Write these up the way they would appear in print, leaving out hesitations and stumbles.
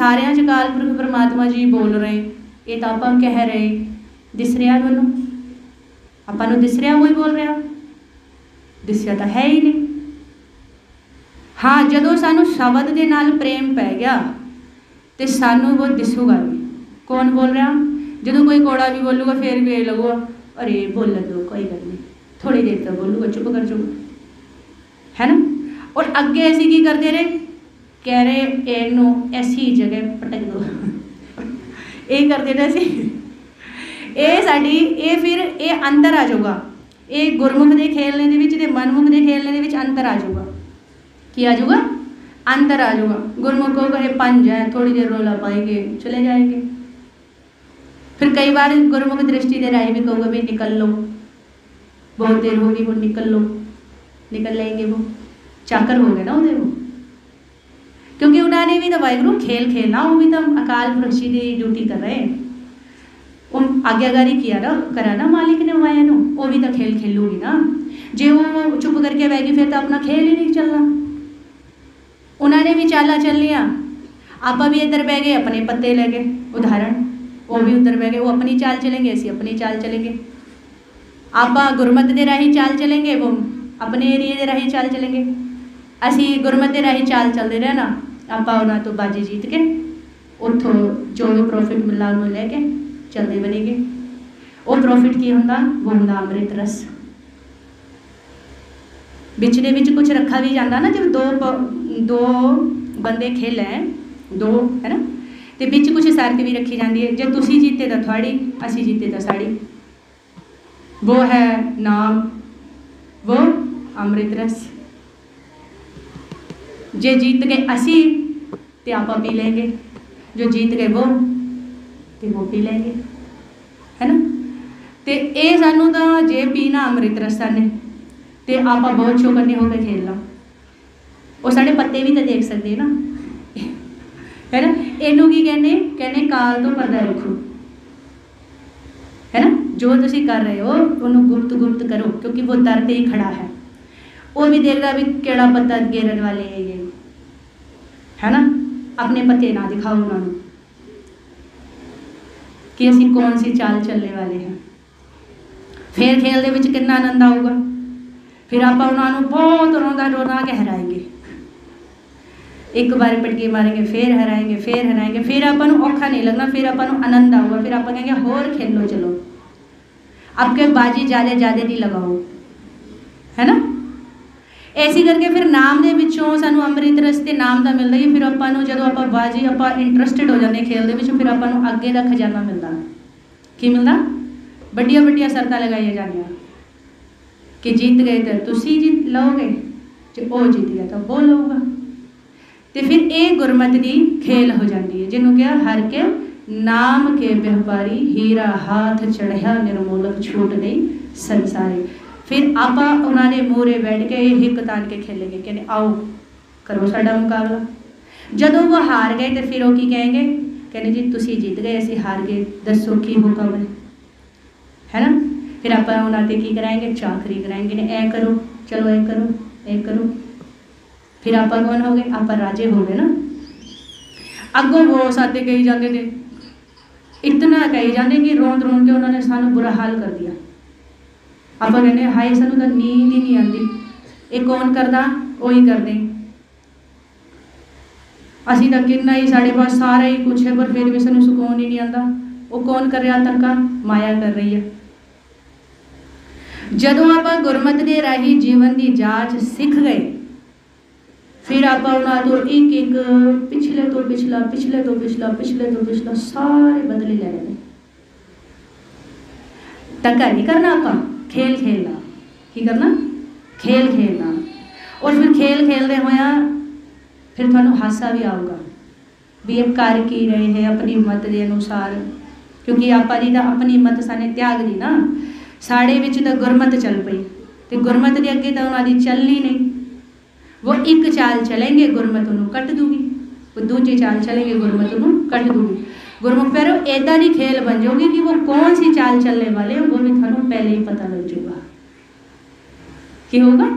ਸਾਰਿਆਂ 'ਚ ਅਕਾਲ ਪੁਰਖ परमात्मा जी बोल रहे, ये तो आप कह रहे, दिस रहा मैनू, ਆਪਾਂ ਨੂੰ दिस रहा कोई बोल रहा, दिसिया तो है ही नहीं। हाँ, जदों सानू शब्द के नाल प्रेम पै गया तो सानू वो दिसूगा भी कौन बोल रहा। जदों कोई कोड़ा भी बोलूगा फिर भी लगूगा अरे बोलन दो, कोई गल नहीं, थोड़ी देर तक बोलूगा, चुप कर जाऊगा, है ना। और अगे असी की करते रहे, कह रहे इनू ऐसी जगह पटक दो ये करते रहे असी, ये साडी ये फिर ये अंदर आ जाऊगा, ये गुरमुख के खेलने दे विच ते मनमुख के खेलने दे विच अंतर आ जाऊगा। की आ जाऊगा? अंतर आ जाऊगा। गुरमुख को कहे 5 है, थोड़ी देर रौला पाएंगे चले जाएंगे। फिर कई बार गुरमुख दृष्टि के राही भी कहूँगा भी निकल लो, बहुत देर होगी वो, निकल लो, निकल लेंगे वो, चाकर हो गए ना वो, क्योंकि उन्होंने भी तो वाहिगुरू खेल खेलना, वो भी तो अकाल पुरख जी की ड्यूटी कर रहे हैं, आज्ञाकारी किया ना, करा ना मालिक ने माया नू, वो भी तो खेल खेलूगी ना। जे वो चुप करके बह गई फिर तो अपना खेल ही नहीं चलना। उन्होंने भी चाला चल लिया, आप भी इधर बह गए अपने पत्ते ले गए, उदाहरण, वो भी उधर बह गए, वो अपनी चाल चलेंगे, असी अपनी चाल चलेंगे। आप गुरमत के राही चाल चलेंगे, वो अपने एरिए के राही चाल चलेंगे। असी गुरमत के राही चाल चलते रहे ना, आप उन्होंने तो बाजी जीत के उतों जो भी प्रॉफिट मिला उन्होंने लैके चलते बनेंगे। वो प्रॉफिट की होंदा, वो होंदा अमृत रस। बिचले विच कुछ रखा भी जाता ना, जब दो बंदे खेल हैं, दो है ना, तो बिच कुछ शर्त भी रखी जाती है, जो तुसी जीते तो थोड़ी, असी जीते तो साड़ी, वो है नाम, वो अमृत रस। जे जीत गए असी तो आप पी लेंगे, जो जीत गए वो तो वो पी लेंगे, है ना। तो ये सानू तो जे पीना अमृत रसा ने तो आप बहुत चौकन्ने होकर खेलना। और साढ़े पत्ते भी तो देख सकते ना, है ना। इनू की कहने काल तो पर्दा रखो, है ना। जो तुसी कर रहे हो उन्होंने गुप्त गुप्त करो, क्योंकि वो दर पे ही खड़ा है, वो भी देखता भी केड़ा पत्ता गेरन वाले है ये, है ना। अपने पत्ते ना दिखाओ उन्होंने कि असी कौन सी चाल चलने वाले हैं। फिर खेल दे विच कितना आनंद आऊगा। फिर आप उन्होंने बहुत रोंदा रोना के हराएंगे, एक बार पटके मारेंगे, फिर हराएंगे, फिर हराएंगे, फिर आपको औखा नहीं लगना, फिर आपको आनंद आऊगा। फिर आप कहेंगे होर खेलो, चलो आपके बाजी ज़्यादा नहीं लगाओ, है ना। ऐसी करके फिर नाम के विचों सानू अमृत रस ते नाम का मिलता ही। फिर आपको जो आप बाजी आप इंटरस्टिड हो जाते खेल के, फिर आपको अगे का खजाना मिलता। की मिलता? बड़िया बड़िया शर्तां लगाई जानिया कि जीत गए तो तुसी जीत लोगे, जो वो जीत गया तो वो लोगा। तो फिर ये गुरमत की खेल हो जाती है, जिन्होंने क्या हर के नाम के व्यापारी, हीरा हाथ चढ़िया निर्मोलक छूट गई संसारी। फिर आप उन्होंने मोरे बैठ के हिक तान के खेलेंगे, कहने आओ करो साडा मुकाबला। जदों वो हार गए तो फिर वो की कहेंगे, कहने जी तुसी जीत गए, असी हार गए, दसो की हुक्म है ना। फिर आप उन्होंने की कराएंगे, चाकरी कराएंगे, ने ऐ करो, चलो ऐ करो, ऐ करो। फिर आप कौन हो गए? आप राजे हो गए ना। अगों वो साथे कही जाते थे, इतना कही जाते कि रोंद रोंद के उन्होंने सानू बुरा हाल कर दिया। आप कहने हाय सानू तो नींद ही नहीं आती, ये कौन करता? वही कर दें, असी तो कितना ही साढ़े पास सारा ही कुछ है, पर फिर भी सानू सुकून ही नहीं आता। वो कौन कर रहा? तनका माया कर रही है। जदों आप गुरमत के राही जीवन की जांच सीख गए, फिर आप तो एक एक पिछले तो पिछला, पिछले तो पिछला, पिछले तो पिछला सारे बदले ले रहे। टक्कर नहीं करना, आप खेल खेलना। की करना? खेल खेलना। और फिर खेल खेलते होया फिर थानू हासा भी आऊगा भी ये कर की रहे हैं अपनी मत के अनुसार, क्योंकि आप जी तो अपनी मत साने त्याग दी ना। साढ़े विच तो गुरमत चल पई, तो गुरमत के अगे तो उन्होंने चलनी नहीं। वो एक चाल चलेंगे, गुरमत उन्होंने कट दूगी, वो दूजी चाल चलेंगे, गुरमत उन्होंने कट दूगी। गुरमुख फिर इदा की खेल बन जाऊगी कि वो कौन सी चाल चलने वाले वो भी थानू पहले ही पता लग जाऊगा। की होगा?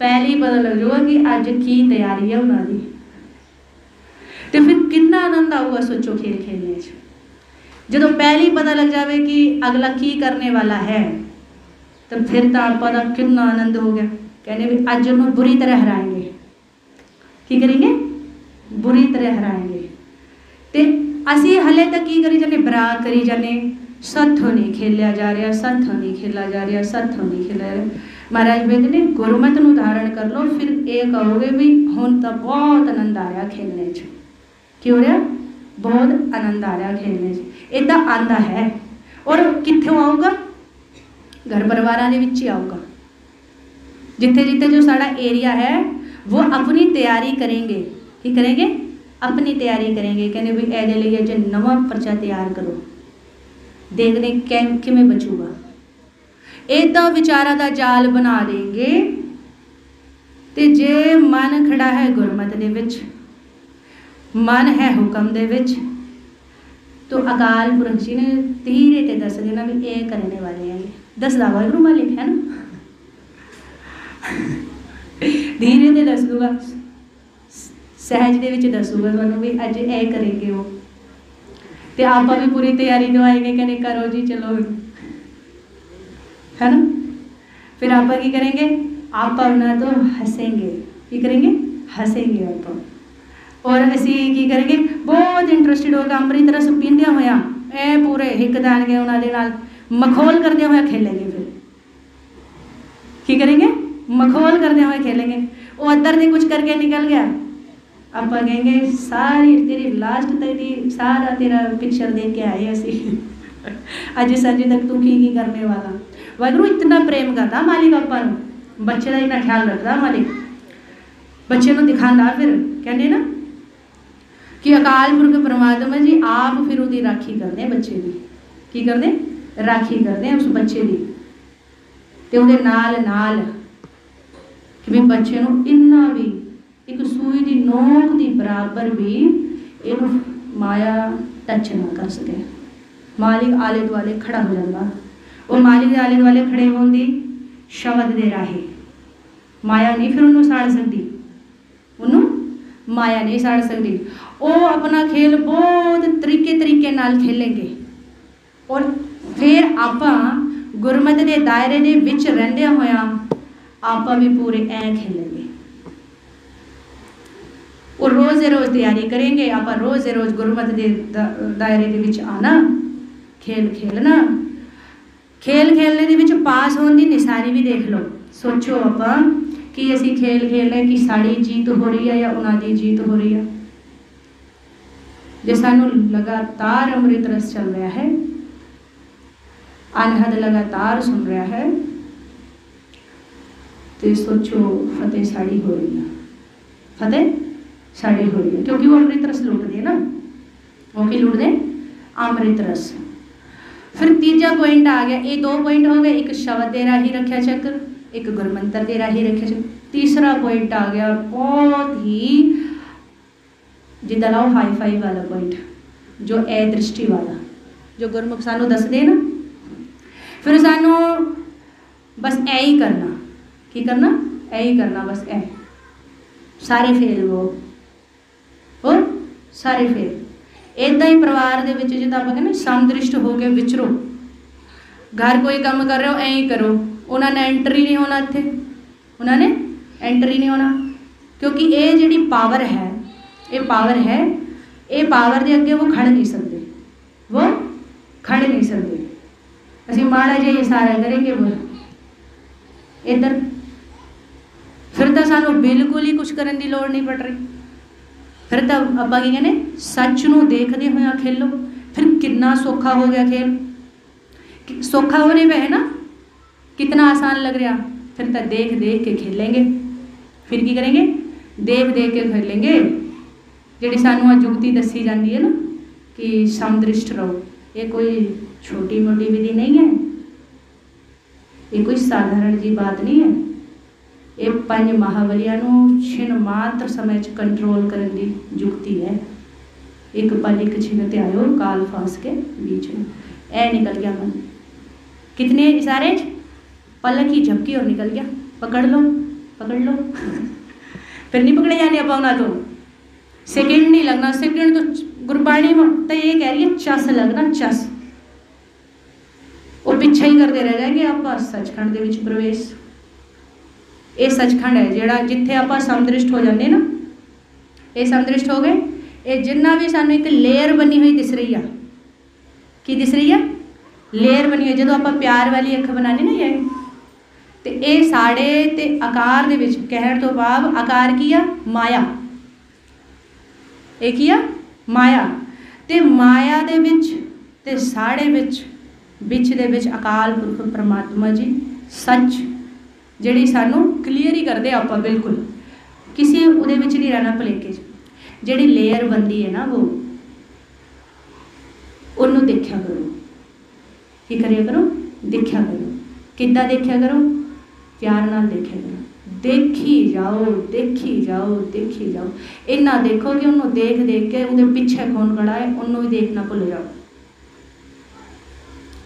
पहले ही पता लग जाऊगा कि अज की तैयारी है उन्होंने। तो फिर कितना आनंद आऊगा सोचो खेल खेलने च। जो पहले ही पता लग जाए कि अगला की करने वाला है तो फिर तो आपका कितना आनंद हो गया। कहने भी अज उन्होंने बुरी तरह हराएंगे। की करेंगे? बुरी तरह हराएंगे। तो असी हले तक की करी जाने, बरा करी जाने, सत्थों नहीं खेलिया जा रहा, सत्थों नहीं खेला जा रहा, सत्थों नहीं खेला जा रहा। महाराज बेद ने गुरमत नूं धारण कर लो, फिर ये कहोगे भी हुण तो बहुत आनंद आ रहा खेलने च। की हो रहा? बहुत आनंद आ रहा खेलने च। इदा आंदा है। और कित्थों आऊगा? घर परिवार के विच ही आऊगा। जिथे जिथे जो साड़ा एरिया है वो अपनी तैयारी करेंगे। की करेंगे? अपनी तैयारी करेंगे। कहने भी ऐसे लिए जो नवा पर्चा तैयार करो, देखने किमें बचूगा। इदा विचारा का जाल बना देंगे। तो जे मन खड़ा है गुरमत दे विच, मन है हुक्म दे विच, तो अकाल पुरख जी ने धीरे ते दस देना भी ये करने वाले हैं। दसदा वाहिगुरू मालिक है ना, धीरे ते दस दूगा, सहज दे विच दसूगा तुहानूं भी अज ये करेंगे वो। तो आप भी पूरी तैयारी दवाएंगे, कहने करो जी चलो, है ना। फिर आप की करेंगे? आप ना तो हंसेंगे। की करेंगे? हंसेंगे आप। और असी की करेंगे? बहुत इंटरस्टिड होगा, अमृत रस पींदे होया ए पूरे हिक दान के उन्होंने नाल मखौल करते हुए खेलेंगे। फिर की करेंगे? मखौल करते हुए खेलेंगे। वो अदर से कुछ करके निकल गया, आप कहेंगे सारी तेरी लास्ट तेरी सारा तेरा पिक्चर देख के आए असी अज संजे तक तू की करने वाला। वाहिगुरू इतना प्रेम करता मालिक आपां नूं, बच्चे का इतना ख्याल रखता मालिक, बच्चे को दिखाता। फिर कहने ना कि अकाल पुरख परमात्मा जी आप फिर उसकी राखी करते बच्चे की। की करते? राखी करते हैं उस बच्चे की। तो उहदे नाल नाल कि भी बच्चे नूं इन्ना भी एक सूई की नोक की बराबर भी इनू माया टच ना कर सके। मालिक आले दुआले खड़ा हो जाता। वो मालिक के आले दुआले खड़े होने शब्द दे राहे माया नहीं फिर उन्होंने साड़ सकती, उन्होंने माया नहीं साड़ सकती। वो अपना खेल बहुत तरीके नाल खेलेंगे। और फिर आपां गुरमत के दायरे के विच रहिंदे होया आपां भी पूरे ऐ खेलेंगे। और रोज़े रोज़ तैयारी करेंगे। आप रोज़े रोज़ गुरमत के दायरे के विच आना, खेल खेलना, खेल खेलने के विच पास होने की निशानी भी देख लो। सोचो आप कि असी खेल खेल रहे कि साड़ी जीत हो रही है या उन्होंने जीत हो रही है। जो सानू लगातार अमृत रस चल रहा है, अनहद लगातार सुन रहा है, तो सोचो फतेह साड़ी हो रही है, फतेह साड़ी हो रही है। क्योंकि वो अमृत रस लुटते हैं ना, वो की लुटते? अमृत रस। फिर तीजा पॉइंट आ गया। ये 2 पॉइंट हो गए, एक शब्द दे राही रखा चक्र, एक गुरमंत्र दे राही रखा चक्र। तीसरा पॉइंट आ गया बहुत ही जिदा लाओ हाई फाई वाला पॉइंट, जो ए दृष्टि वाला, जो गुरमुख सानू दस दे ना। फिर सानू बस ए ही करना। की करना? ए ही करना, बस ए सारे फेल वो और सारे फेल। इदा ही परिवार के जिदा आप कहते समदृष्ट हो के विचरो। घर कोई काम कर रहे हो ऐ ही करो, उन्होंने एंट्री नहीं होना, इत्थे उन्होंने एंट्री नहीं होना। क्योंकि ये जी पावर है, ये पावर है, ये पावर के अगे वो खड़ नहीं सकते, वो खड़ नहीं सकते। असी माड़ा जिहा इशारा करेंगे वो इधर, फिर तो सानू बिल्कुल ही कुछ करने की लौड़ नहीं पड़ रही। फिर तो आप कहने सच नूं देखते हुए खेलो। फिर कितना सौखा हो गया खेल, सौखा होने पे है ना, कितना आसान लग रहा। फिर तो देख देख के खेलेंगे। फिर की करेंगे? देख देख के खेलेंगे। जी सानू जुगती दसी जाती है ना कि समदृष्ट रहो, ये कोई छोटी मोटी विधि नहीं है, ये कोई साधारण जी बात नहीं है। ये 5 महाबलियां छिन मात्र समय कंट्रोल करने की जुगती है। एक पल एक छिन ते आयो काल फास के बीच में, ए निकल गया मन। कितने इशारे पलक की झपकी और निकल गया। पकड़ लो पकड़ लो फिर नहीं पकड़े जाने अब ना तो सेकंड नहीं लगना। सेकंड तो गुरबाणी तो ये कह रही है चस लगना, चस। वो पिछे ही करते रह जाएंगे। आप सचखंड के विच प्रवेश, ये सचखंड है जिहड़ा जिथे आप समदृष्ट हो जाते ना, ये समदृष्ट हो गए। ये जिन्ना भी सानू एक लेयर बनी हुई दिस रही है, की दिस रही है? लेयर बनी हुई। जो आप प्यार वाली अख बनाने ना ये, तो ये साड़े ते आकार दे विच कहण तो भाव आकार की आ माया, एक ही आ माया। ते माया दे विच ते साड़े विच दे विच अकाल पुरख परमात्मा जी सच जिहड़ी सानू क्लीयर ही करदे आपां, बिल्कुल किसी उहदे विच नहीं रहना भुलेखे। जिहड़ी लेयर बनदी है ना वो उन्होंने देखा करो, की करिया करो, देखा करो। किद्दां देखा करो? प्यार नाल देखा करो। देखी जाओ, देखी जाओ, देखी जाओ। इन्ना देखो कि उन्होंने देख देख के उहदे पिछे कौन खड़ा है उन्होंने भी देखना भुल जाओ।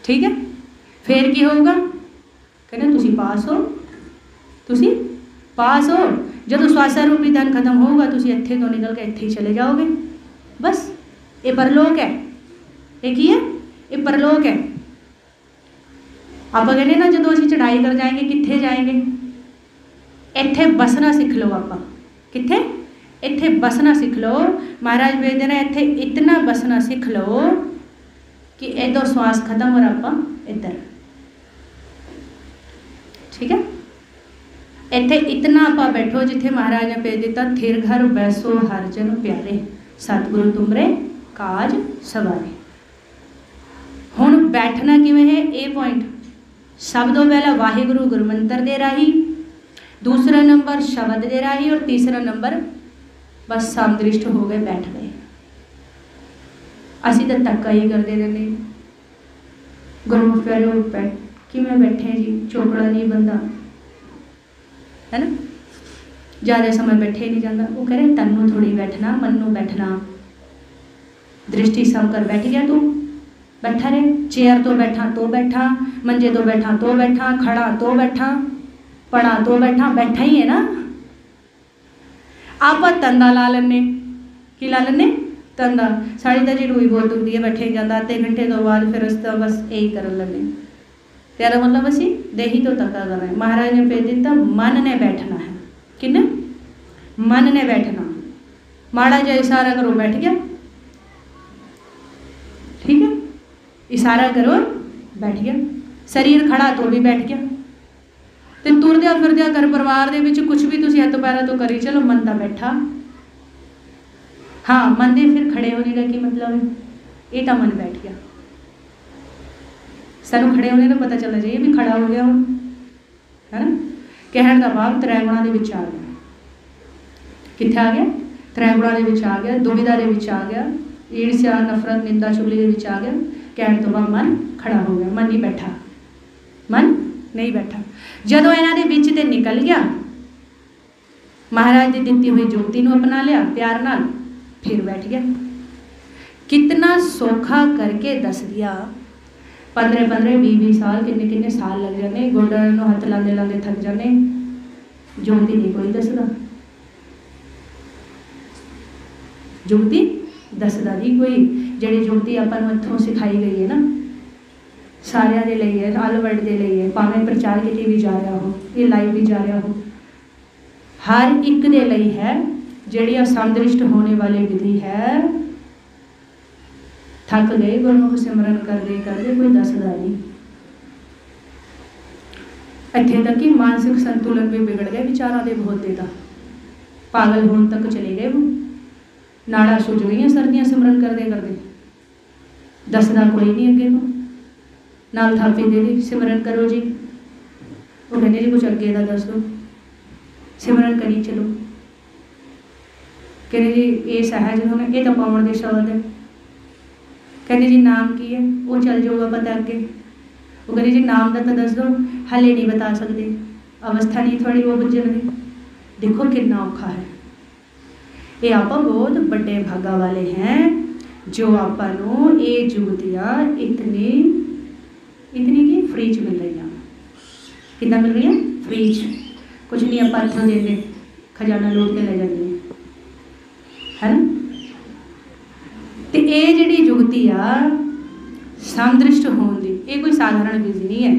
ठीक है? फिर की होगा? कहना तुसी पास हो, तुसी पास हो। जो स्वासा रूपी धन खत्म होगा तुसी इत्थे तो निकल के इत्थे ही चले जाओगे। बस ये परलोक है। एक ही है, ये परलोक है। आप कहने ना जो असीं चढ़ाई कर जाएंगे कित्थे जाएंगे? इत्थे बसना सीख लो। आप कित्थे? इत्थे बसना सीख लो। महाराज बेदे ने इत्थे इतना बसना सीख लो कि इधर श्वास खत्म और आप इधर। ठीक है? इत्थे इतना आप बैठो जिथे महाराज ने भेज दिता, थिर घर बैसो हर जन प्यारे, सतगुरु तुमरे काज सवारे। हुण बैठना किवें है? ए पॉइंट सब तो पहला वाहिगुरु गुरमंत्र दे राही, दूसरा नंबर शब्द दे राही, और तीसरा नंबर बस समदृष्ट हो गए, बैठ गए। असीं तो धक्का ही करते रहने। गुरमुख प्यारे बैठ किवें बैठे जी, चौकड़ा नहीं बनता है ना, ज़्यादा समय बैठे नहीं जाता। वो कह रहे तन्नू थोड़ी बैठना, मन्नू बैठना। दृष्टि सम कर बैठ गया तू, बैठा रहे। चेयर तो बैठा तो बैठा, मंजे तो बैठा तो बैठा, खड़ा तो बैठा, पड़ा तो बैठा, बैठा ही है ना। आप तंदा ला लेने, की ला लेने? तंदा। साड़ी तो जी रूई बहुत दुखती है, बैठे जाता। आधे घंटे तो बाद फिर उस तो बस यही कर लेने। तेरा मतलब असी देही तो तका करना है। महाराज ने भेज दिता मन ने बैठना है। किन्ने? मन ने बैठना। माड़ा जा इशारा करो बैठ गया। ठीक है? इशारा करो बैठ गया। शरीर खड़ा तो भी बैठ गया। तो तुरद्या फिरद्या घर परिवार दे विच कुछ भी तुसीं हत्थ पैरा तो करी चलो, मन दा बैठा। हाँ, मन दे फिर खड़े होने का की मतलब है? ये तो मन बैठ गया। सानू खड़े होने का पता चलना चाहिए भी खड़ा हो गया हूँ, है ना। कहण दा भाव त्रै गुणां दे विच आ गया। कित्थे आ गया? त्रै गुणां दे विच आ गया, दुविधा दे विच आ गया, ईर्ष्या नफरत निंदा चुगली दे विच आ गया। कहण तो बाद मन खड़ा हो गया, मन नहीं बैठा, मन नहीं बैठा। जदों इन्हां दे विच ते निकल गया, महाराज दी दित्ती हुई जुगती नूं अपना लिया प्यार नाल, फिर बैठ गया। कितना सौखा करके दस दिया। 15-15 20-20 साल किन्ने किन्ने साल लग जाने, गोडा नूं हत्थ लांदे लांदे थक जाने, जुगती नहीं कोई दसदा। जुगती दसदा नहीं कोई। जिहड़ी जुगती आपां नूं इत्थों सिखाई गई है ना, सारिਆਂ ਦੇ ਲਈ है, आल वर्ल्ड के लिए है, भावें प्रचार किती भी जा रहा हो, ये लाइव भी जा रहा हो, हर एक दे ਲਈ है। जिहड़ी समदृष्ट होने वाली विधि है। थक गए गुरमुख सिमरन करते करते, कोई दसदा नहीं। इत्थे तक कि मानसिक संतुलन भी बिगड़ गए विचारों के बहुते का, पागल होने तक चले गए। वो नाड़ा सुज गई सर्दियाँ सिमरन करते करते, दसदा कोई नहीं अगे को। नाल थापी दे दी सिमरन करो जी, वो कहने जी कुछ अगे का दस दो, सिमरन करी चलो। कहने जी ये सहज होना, ये तो पावन दे शब्द है। कहने जी नाम की है, वो चल जाऊगा पता अगे। वो कहने जी नाम का तो दस दो, हले नहीं बता सकते, अवस्था नहीं थोड़ी वो बुझण दी। देखो कितना औखा है। ये आप बहुत बड़े भागा वाले हैं जो आपको ये जुगतियाँ इतनी की फ्री च मिल रही हैं। कितना मिल रही है? फ्री च। कुछ नहीं आप इतों देते, खजाना लूट के ले जाते हैं। है ना। तो ये जिहड़ी जुगती आ समदृष्ट होने की, ये कोई साधारण विधि नहीं है,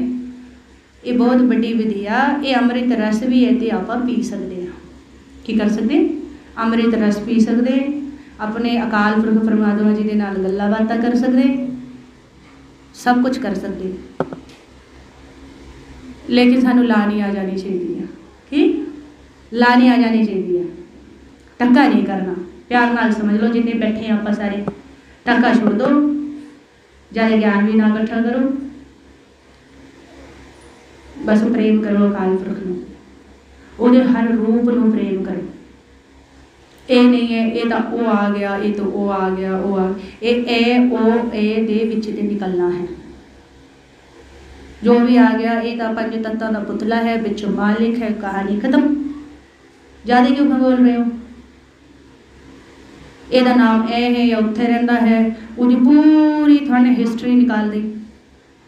ये बहुत बड़ी विधि आ। ये अमृत रस भी है तो आप पी सकते हैं। की कर सकते? अमृत रस पी सकते, अपने अकाल पुरख परमात्मा जी के नाल गल्लां बातां कर सकते, सब कुछ कर सकते, लेकिन सानू ला नहीं आ जानी चाहिए। कि ला नहीं आ जानी चाहिए, टक्का नहीं करना। प्यार नाल समझ लो, जिन्हें बैठे हैं आप सारे, टक्का छोड़ दो, ज़्यादा ज्ञान भी ना इकट्ठा करो, बस प्रेम करो अकाल पुरख नूं, उहदे हर रूप नूं प्रेम करो। ये नहीं है ये तो वो आ गया, ये तो वो आ गया, वो आ ए ओ ए दे विच ते निकलना है। जो भी आ गया ये तो पंज तत्तां दा पुतला है, विच मालिक है, कहानी खत्म। ज़्यादा क्यों बोल रहे हो? ਇਹਦਾ नाम ए है या उत्थे रहिंदा है, उसकी पूरी थाने हिस्टरी निकाल दी।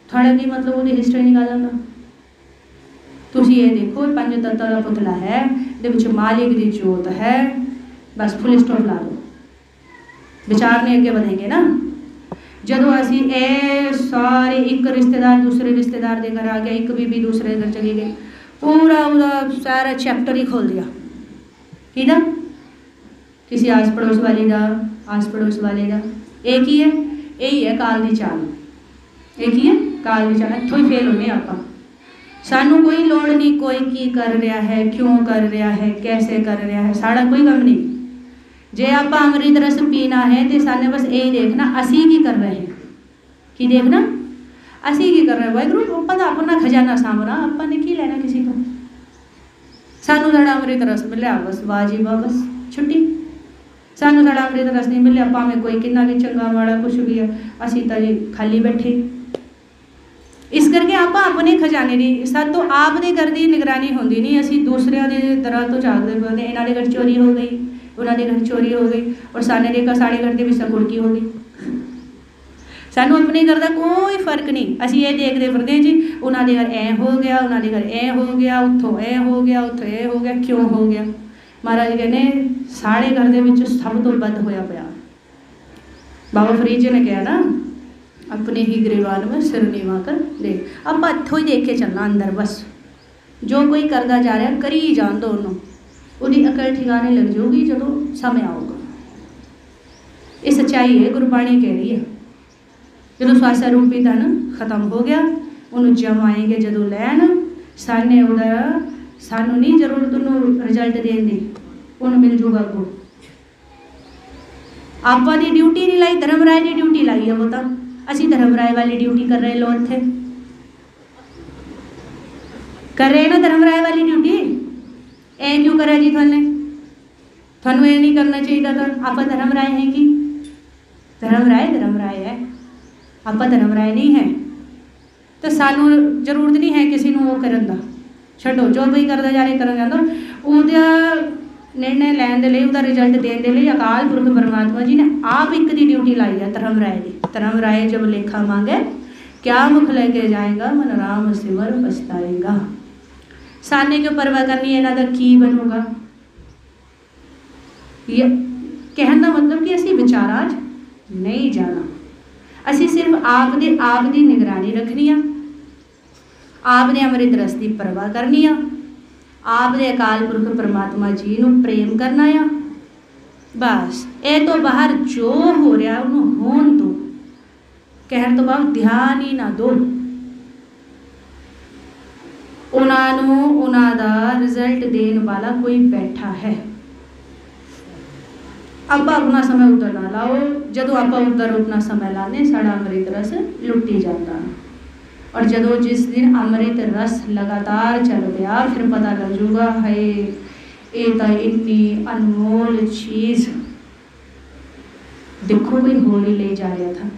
थाने की मतलब वो हिस्टरी निकालन दा तुसीं ये देखो, पंज तत्तां दा पुतला है, दे विच मालिक दी जोत है, बस फुल स्टॉप ला दो। विचार नहीं अगे बढ़ेंगे ना। जदों असीं ए सारे एक रिश्तेदार दूसरे रिश्तेदार के घर आ गया, एक बीबी दूसरे घर चली गई, पूरा उसका सारा चैप्टर ही खोल दिया। किहदा? किसी आस पड़ोस वाली का, आस पड़ोस वाले का। एक ही है, यही है काल की चाल। एक ही है काल की चाल। इत्थों ही फेल होने आप। सानू कोई लोड़ नहीं कोई की कर रहा है, क्यों कर रहा है, कैसे कर रहा है, साड़ा कोई गम नहीं। जे आप अमृत रस पीना है तो साने बस यही देखना असी की कर रहे हैं। की देखना असी की कर रहे हैं। वाहिगुरू ਆਪਾਂ ਦਾ अपना खजाना सामना, ਆਪਾਂ ने की लेना किसी को। सानू साड़ा अमृत रस मिलिया बस वाजी वाह, बस छुट्टी। सानू साड़ा अमृत रस नहीं मिलिया, भावें कोई कितना भी चंगा वाला कुछ भी है, असी तो जी खाली बैठे। इस करके आप अपने खजाने की सात तो आप दे घर की निगरानी होंदी नहीं, असी दूसरिਆਂ ਦੇ दरां तो झाकदे फिरदे, इन्हां दे घर चोरी हो गई, उन्होंने घर चोरी हो गई, और साने देखा साढ़े घर के विच गुड़की हो गई। सानू अपने घर का कोई फर्क नहीं, असी ये देखते फिरदे जी उन्होंने घर ऐ हो गया, उन्होंने घर ऐ हो गया, उत्थों ऐ हो गया, उत्थों ऐ हो गया, क्यों हो गया। महाराज कहने साढ़े घर के विच सब तो बद होया पिया। बाबा फरीद जी ने कहा ना, अपने ही गिरवान में सिर नीवा कर दे। आप इत्थों ही देख के चलना अंदर, बस जो कोई करता जा रहा करी जान दो, उन्होंने अकल ठिकाने लग जाऊगी जो समय आऊगा। ये सच्चाई है, गुरबाणी कह रही है। जो स्वासा रूपी धन खत्म हो गया, उन्होंने जमाएंगे जो लैन, साने उड़ा सानू नहीं जरूरत उन्होंने रिजल्ट देने दी, उन्होंने मिल जूगा अगों। आपा दी ड्यूटी नहीं लाई, धर्मराय की ड्यूटी लाई है। वो तो असी धर्मराय वाली ड्यूटी कर रहे लोग थे, कर रहे ना धर्मराय वाली ड्यूटी। ए क्यों करा जी थाने? थानू ये नहीं करना चाहिए था। आप धर्मराय हैं कि? धर्मराय है, आप धर्मराय नहीं है। तो सानू जरूरत नहीं है किसी को वो करन दा, छड्डो जो भी करता जा रहा करन जांदा। उहदा निर्णय लैन दे लई, उहदा रिजल्ट देने के लिए अकाल पुरख परमात्मा जी ने आप एक दी ड्यूटी लाई है, धर्मराय दी। धर्मराय जब लेखा मांगे, क्या मुख लेके जाएगा, मन राम सिमर पछताएगा। साने क्यों परवाह करनी है, इन्हां दा की बनूगा। ये कहने का मतलब कि असी विचारां नहीं जाना, असी सिर्फ आप दी निगरानी रखनी आ, आपने अमृत रस की परवाह करनी आ, आपने अकाल पुरख परमात्मा जी नूं प्रेम करना आ। बस ये तो बाहर जो हो रहा उन्होंने होण दो, कहण तो बाद ध्यान ही ना दो। उन्हां दा रिजल्ट देने वाला कोई बैठा है। आप अपना समय उधर ना लाओ, जदों आप उधर अपना समय लाने साड़ा अमृत रस लुटी जाता। और जदों जिस दिन अमृत रस लगातार चल गया, फिर पता लग जूगा है ये तो इन्नी अनमोल चीज़। देखो कोई होली ले जा रहा था,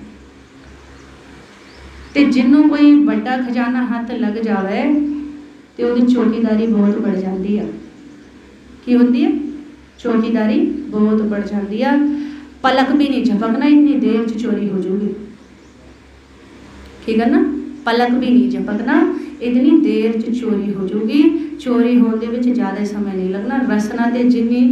तो जिन्हों कोई बड़ा खजाना हाथ लग जाए तो उसकी चौकीदारी बहुत बढ़ जाती है। की होती है? चौकीदारी बहुत बढ़ जाती है। पलक भी नहीं झपकना, इतनी देर च चोरी हो जाऊगी। ठीक है ना? पलक भी नहीं झपकना, इतनी देर च चोरी हो जाऊगी। चोरी होने में ज़्यादा समय नहीं लगना। रसना तो जिन्नी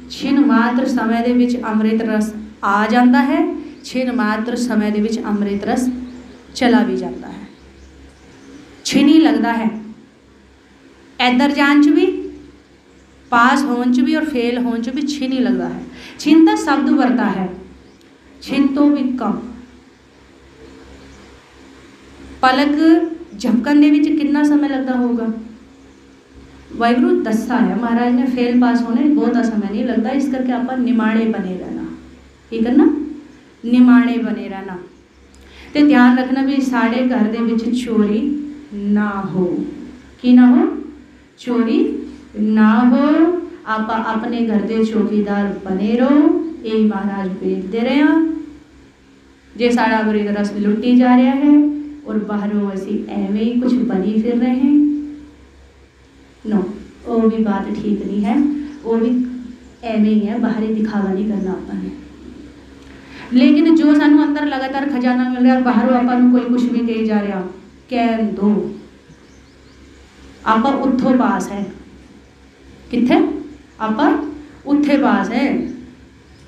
ਛਿਨ ਮਾਤਰ ਸਮੇਂ ਦੇ ਵਿੱਚ ਅੰਮ੍ਰਿਤ ਰਸ ਆ ਜਾਂਦਾ ਹੈ, ਛਿਨ ਮਾਤਰ ਸਮੇਂ ਦੇ ਵਿੱਚ ਅੰਮ੍ਰਿਤ ਰਸ ਚਲਾ ਵੀ ਜਾਂਦਾ ਹੈ। ਛਿਨ ਹੀ ਲੱਗਦਾ ਹੈ, ਇੱਧਰ ਜਾਣ 'ਚ ਵੀ, ਪਾਸ ਹੋਣ 'ਚ ਵੀ और फेल होने 'ਚ भी छिन ही लगता है। छिन का शब्द वरता है, छिन तो भी कम। पलक झपकन दे विच कितना समय लगता होगा? वाहिगुरू दसा है महाराज ने, फेल पास होने बहुता समय नहीं लगता। इस करके आप निमाणे बने रहना, की करना? निमाणे बने रहना। तो ध्यान रखना भी साढ़े घर दे विच चोरी ना हो, की ना हो? चोरी ना हो। आप अपने घर के चौकीदार बने रहो, यही महाराज भेज दे रहे हैं। जे सारा अमृत रस लुटी जा रहा है और बाहरों असी एवं ही कुछ बनी फिर रहे हैं, नो, वो भी बात ठीक नहीं है। वो भी एवं ही है, बाहरी दिखावा नहीं करना अपने। लेकिन जो सानू अंदर लगातार खजाना मिल रहा, बाहरों अपन कोई कुछ भी कही जा रहा, कह दो आप उत्थों पास है। किथे? आप उत्थे पास है।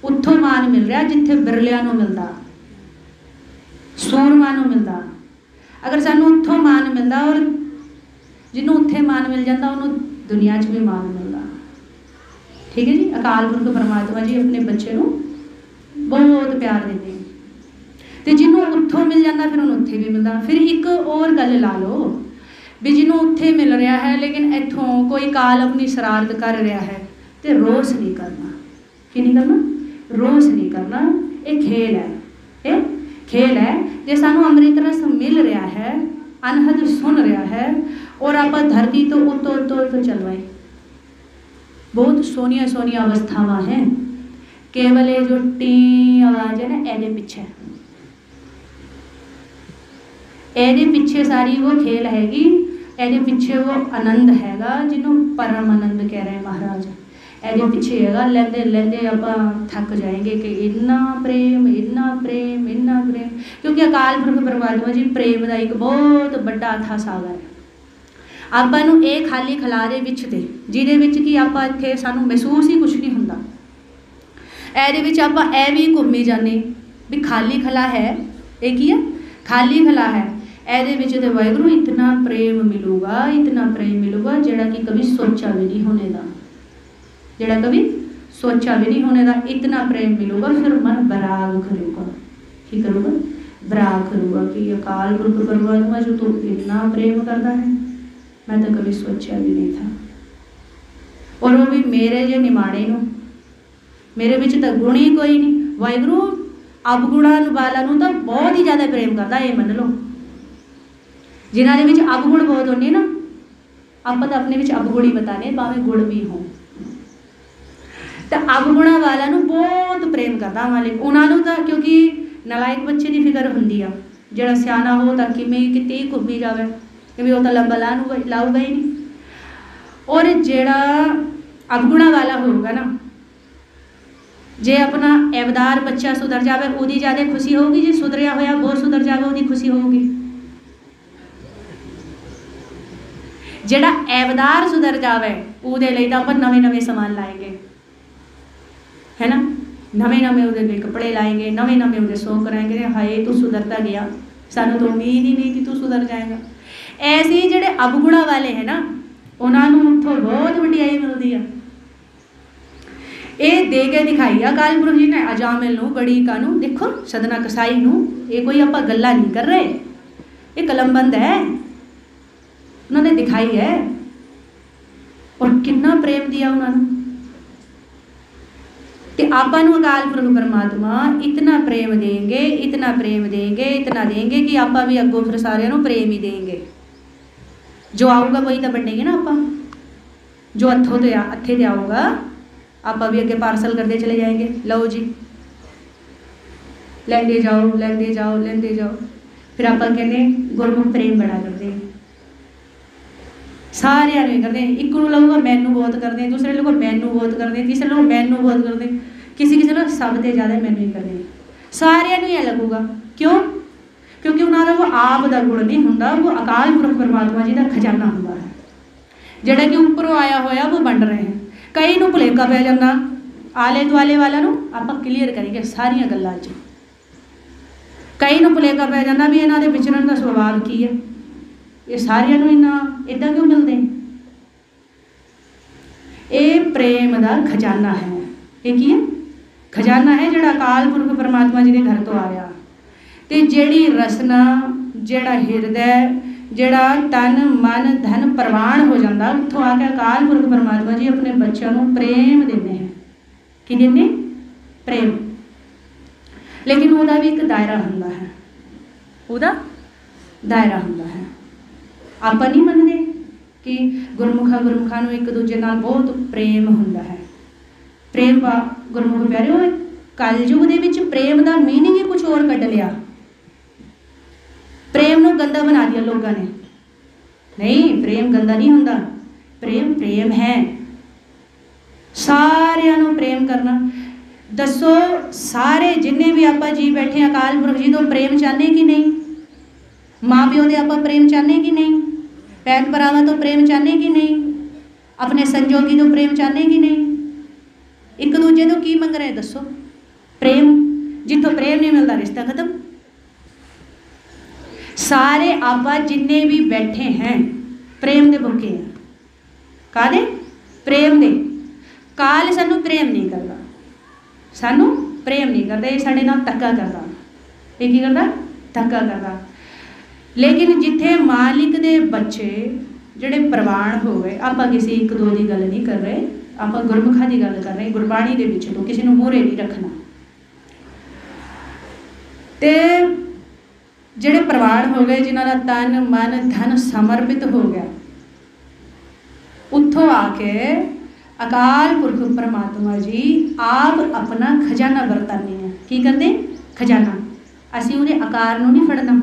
उत्थों मान मिल रहा जिथे बिरलियां नूं मिलता, सूरमां नूं मिलता। अगर सानू उत्थों मान मिलता और जिन्हों उत्थे मान मिल जाता उन्होंने दुनिया च भी मान मिलता। ठीक है जी। अकाल पुरख परमात्मा जी अपने बच्चे नूं बहुत प्यार देते हैं, तो जिन्हों उत्थों मिल जाता फिर उन्होंने उत्थे भी मिलता। फिर एक और गल ला लो भी जिन्हों उत्थे मिल रहा है लेकिन इत्थों कोई काल अपनी शरारत कर रहा है, तो रोस नहीं करना। कि नहीं करना? रोस नहीं करना। ये खेल है, ये खेल है। जे सानू अमृत रस मिल रहा है, अनहद सुन रहा है और आप धरती तो उतो तो चल रहे, बहुत सोनिया सोनिया अवस्थावां हैं। केवल ये जो टी आवाज़ है ना, एदे पिछे, एदे पिछे सारी वो खेल हैगी, एदे पिछे वो आनंद हैगा जिन्हों परम आनंद कह रहे हैं महाराज। एदे पिछे हैगा लेंदे लेंदे आप थक जाएंगे कि इन्ना प्रेम, इन्ना प्रेम, इन्ना प्रेम। क्योंकि अकाल पुरख परमात्मा जी प्रेम का एक बहुत बड़ा अथा सागर है। ਆਪਾਂ ਨੂੰ ਇਹ खाली खला ਦੇ ਵਿੱਚ ਤੇ ਜਿਹਦੇ ਵਿੱਚ ਕਿ ਆਪਾਂ ਇੱਥੇ ਸਾਨੂੰ ਮਹਿਸੂਸ ਹੀ ਕੁਝ ਨਹੀਂ ਹੁੰਦਾ। ਇਹਦੇ ਵਿੱਚ ਆਪਾਂ ਐ ਵੀ ਘੁੰਮੀ ਜਾਂਦੇ ਵੀ ਖਾਲੀ ਖਲਾ ਹੈ। ਇਹ ਕੀ ਹੈ? ਖਾਲੀ ਖਲਾ ਹੈ। ਇਹਦੇ ਵਿੱਚ ਤੇ ਵਾਹਿਗੁਰੂ इतना प्रेम मिलूगा, इतना प्रेम मिलूगा ਜਿਹੜਾ कि कभी सोचा भी नहीं होने ਦਾ, ਜਿਹੜਾ कभी सोचा भी नहीं होने ਦਾ। इतना प्रेम मिलूगा फिर मन बराग करूगा। की करूगा? बराग करूगा कि अकाल पुरख परमात्मा जो तू इतना प्रेम करता है, मैं तो कभी सोचा भी नहीं था। और वो भी मेरे जे निमाणे नूं, मेरे विच तो गुण ही कोई नहीं। वाहिगुरू अवगुणा वाला नूं तो बहुत ही ज़्यादा प्रेम करता, ये मन लो। जिन्हां दे विच अवगुण बहुत होंदे ना, आप तो अपने विच अवगुण ही बताने, भावें गुण भी हो। तो अवगुणा वाला नूं बहुत प्रेम करता मालिक। उन्होंने तो क्योंकि नलायक बच्चे की फिक्र होंदी आ, जिहड़ा सियाना हो तो किवें किते घुम्मी जावे, कि वो तो लंबा लाऊगा ही नहीं। और जिहड़ा अवगुणा वाला होगा ना, जे अपना ऐबदार बच्चा सुधर जाए उसकी ज़्यादा खुशी होगी, जे सुधरिया होया वो सुधर जाए उसकी खुशी होगी। जिहड़ा ऐबदार सुधर जाए उसदे लई तां आपां नवे नवे समान लाएंगे, है ना, नवे नवे उसदे लई कपड़े लाएंगे, नवे नवे उसदे शौक कराएंगे। हाय तू सुधरता गया, सानू तो उम्मीद ही नहीं कि तू सुधर जाएगा। ऐसे ही जिहड़े अवगुणा वाले है ना, उन्होंने उत्थों बहुत वडियाई मिलती है। ये दे के दिखाई अकाल पुरख जी ने अजामिल नूं, बड़ी कानू देखो सदना कसाई नूं। ये कोई आप गल्लां नहीं कर रहे, ये कलमबंद है, उन्होंने दिखाई है। और कितना प्रेम दिया उन्होंने। तो आपां नूं अकाल पुरख परमात्मा इतना प्रेम देंगे, इतना प्रेम देंगे, इतना देंगे कि आपां भी अगों फिर सारिਆਂ ਨੂੰ प्रेम ही देंगे। जो आऊगा वही तो बनेंगे ना आपां, जो हथों ते हथे ते आऊगा आप भी अगे पार्सल करते चले जाएंगे। लो जी लेंदे जाओ, लेंदे जाओ, लेंदे जाओ। फिर आप कहने गुरमुख प्रेम बड़ा करते हैं, सारे करते हैं। एक लोग मैनू बहुत करते हैं, दूसरे लोग मैनू बहुत करते हैं, तीसरे लोग मैनू बहुत करते हैं, किसी किसी लोग सब से ज़्यादा मैनू ही करते हैं। सारिਆਂ ਨੂੰ ਇਹ लगूगा क्यों? क्योंकि उन्होंने वो आप का गुण नहीं होंदा, वो अकाल पुरख परमात्मा जी का खजाना होंदा है, जिहड़ा कि उपरों आया होया वो बंड रहे हैं। कई नूं भुलेखा पै जांदा आले दुआले वाला नूं आपां क्लीयर करिए सारियां गल्लां 'च। कई नूं भुलेखा पै जांदा भी इन्हां दे विचरण दा सुभाव की है, ये सारियां नूं इन्ना इदां क्यों मिलदे। ये प्रेम दा खजाना है। ये की है? खजाना है जिहड़ा अकाल पुरख परमात्मा जी के घर तो आ रहा। ते जिहड़ी रसना, जिहड़ा हिरदै, जिहड़ा तन मन धन प्रवान हो जाता, उत्थों आके अकाल पुरख परमात्मा जी अपने बच्चों को प्रेम देते हैं। की देते? प्रेम। लेकिन उसका भी एक दायरा हुंदा है, उसका दायरा हुंदा है। आप नहीं मनते कि गुरमुखा नूं एक दूजे नाल बहुत प्रेम हुंदा है। प्रेम गुरमुख प्यारे हो कलयुग दे विच प्रेम का मीनिंग ही कुछ और कढ़ लिया। प्रेम नूं गंदा बना दिया लोगों ने। नहीं, प्रेम गंदा नहीं हुंदा, प्रेम प्रेम है। सारियां नूं प्रेम करना। दसो सारे जिन्ने भी आपां जी बैठे अकाल पुरख जी तो प्रेम चाहते कि नहीं? माँ प्यो दे आपां प्रेम चाहते कि नहीं? भैन भरावां तो प्रेम चाहते कि नहीं? अपने संजोगी तो प्रेम चाहते कि नहीं? एक दूजे तो की मंग रहे दसो? प्रेम। जिथों प्रेम नहीं मिलता रिश्ता खत्म। सारे आपां जिन्ने भी बैठे हैं प्रेम दे भुखे हैं। कादे? प्रेम दे। काल सानू प्रेम नहीं करता, सानू प्रेम नहीं करता, ये साडे नाल धक्का करता। ये की करता? धक्का करता। लेकिन जिथे मालिक दे बच्चे जिहड़े प्रवान हो गए, आपां किसी एक दो की गल नहीं कर रहे, आपां गुरमुखा की गल कर रहे, गुरबाणी दे विच तो किसी नूं मोहरे नहीं रखना। ते जिहड़े प्रवान हो गए, जिन्हां दा तन मन धन समर्पित हो गया, उत्थों आके अकाल पुरख परमात्मा जी आप अपना खजाना वरताने हैं। की करते? खजाना। असीं उहदे आकार नूं नहीं फड़ना।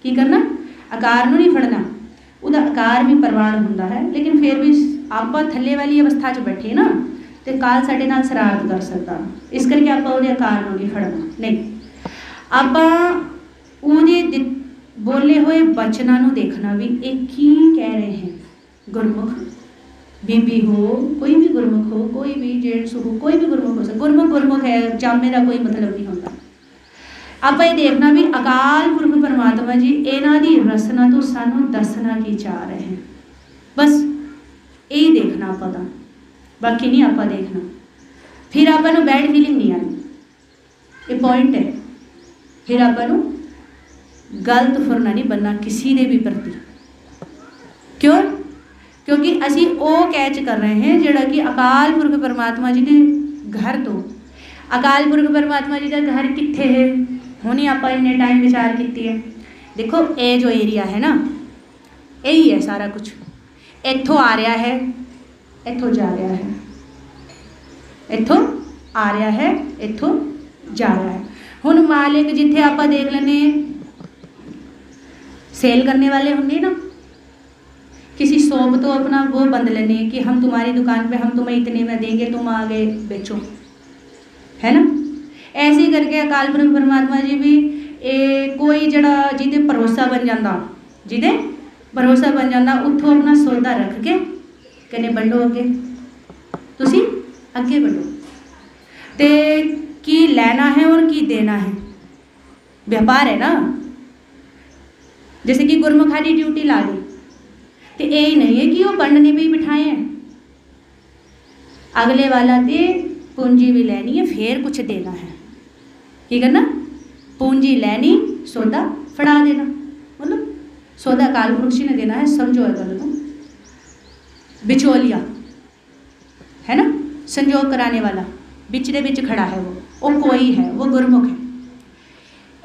की करना? आकार नूं नहीं फड़ना। उहदा आकार भी प्रवान हुंदा है, लेकिन फिर भी आपां थल्ले वाली अवस्था 'च बैठे ना, तो काल साडे नाल शरारत कर सकता। इस करके आपां उहदे आकार नूं नहीं फड़ना। नहीं, आपां उहदे बोले हुए बचनां नूं देखना भी एक ही कह रहे हैं। गुरमुख बीबी हो, कोई भी गुरमुख हो, कोई भी जेंट्स हो, कोई भी गुरमुख हो सकता। गुरमुख गुरमुख है, जामे का कोई मतलब नहीं होता। आप ये देखना भी अकाल पुरख परमात्मा जी इन्हां दी रसना तो सानू दसना की चाह रहे हैं। बस यही देखना आपां दा, बाकी नहीं आपां देखना। फिर आपां नूं बैड फीलिंग नहीं आनी, ये पॉइंट है। फिर आपां नूं गलत फुरना नहीं बनना किसी ने भी प्रति। क्यों? क्योंकि असी वो कैच कर रहे हैं जिहड़ा कि अकाल पुरख परमात्मा जी के घर तो। अकाल पुरख परमात्मा जी का घर कित्थे है? हुणे आपां इन्ने टाइम विचार कीती है। देखो ये जो एरिया है ना, यही है सारा कुछ। इत्थों आ रहा है, इत्थों जा रहा है, इत्थों आ रहा है, इत्थों जा रहा है। हुण मालिक जिथे आपां देख लेने सेल करने वाले होंगे ना, किसी शॉप तो अपना वो बंद लेने कि हम तुम्हारी दुकान पे हम तुम्हें इतने में देंगे, तुम आगे बेचो, है ना। ऐसे ही करके अकाल पुरख परमात्मा जी भी कोई जड़ा जिदे भरोसा बन जाता, जिदे भरोसा बन जाता, उत्थों अपना सौदा रख के कहने बंडो अगे, तुसी अगे बढ़ो। तो की लेना है और की देना है, व्यापार है ना। जैसे कि गुरमुखा की ड्यूटी ला दी, तो यही नहीं है कि वो बंडने भी बिठाए हैं। अगले वाला ते पूंजी भी लेनी है, फिर कुछ देना है। की करना? पूंजी लेनी, सौदा फड़ा देना। मतलब सौदा अकाल पुरख जी ने देना है, समझो गल को। बिचौलिया है ना, संजोग कराने वाला बिच दे बिच खड़ा है, वो कोई है, वो गुरमुख है।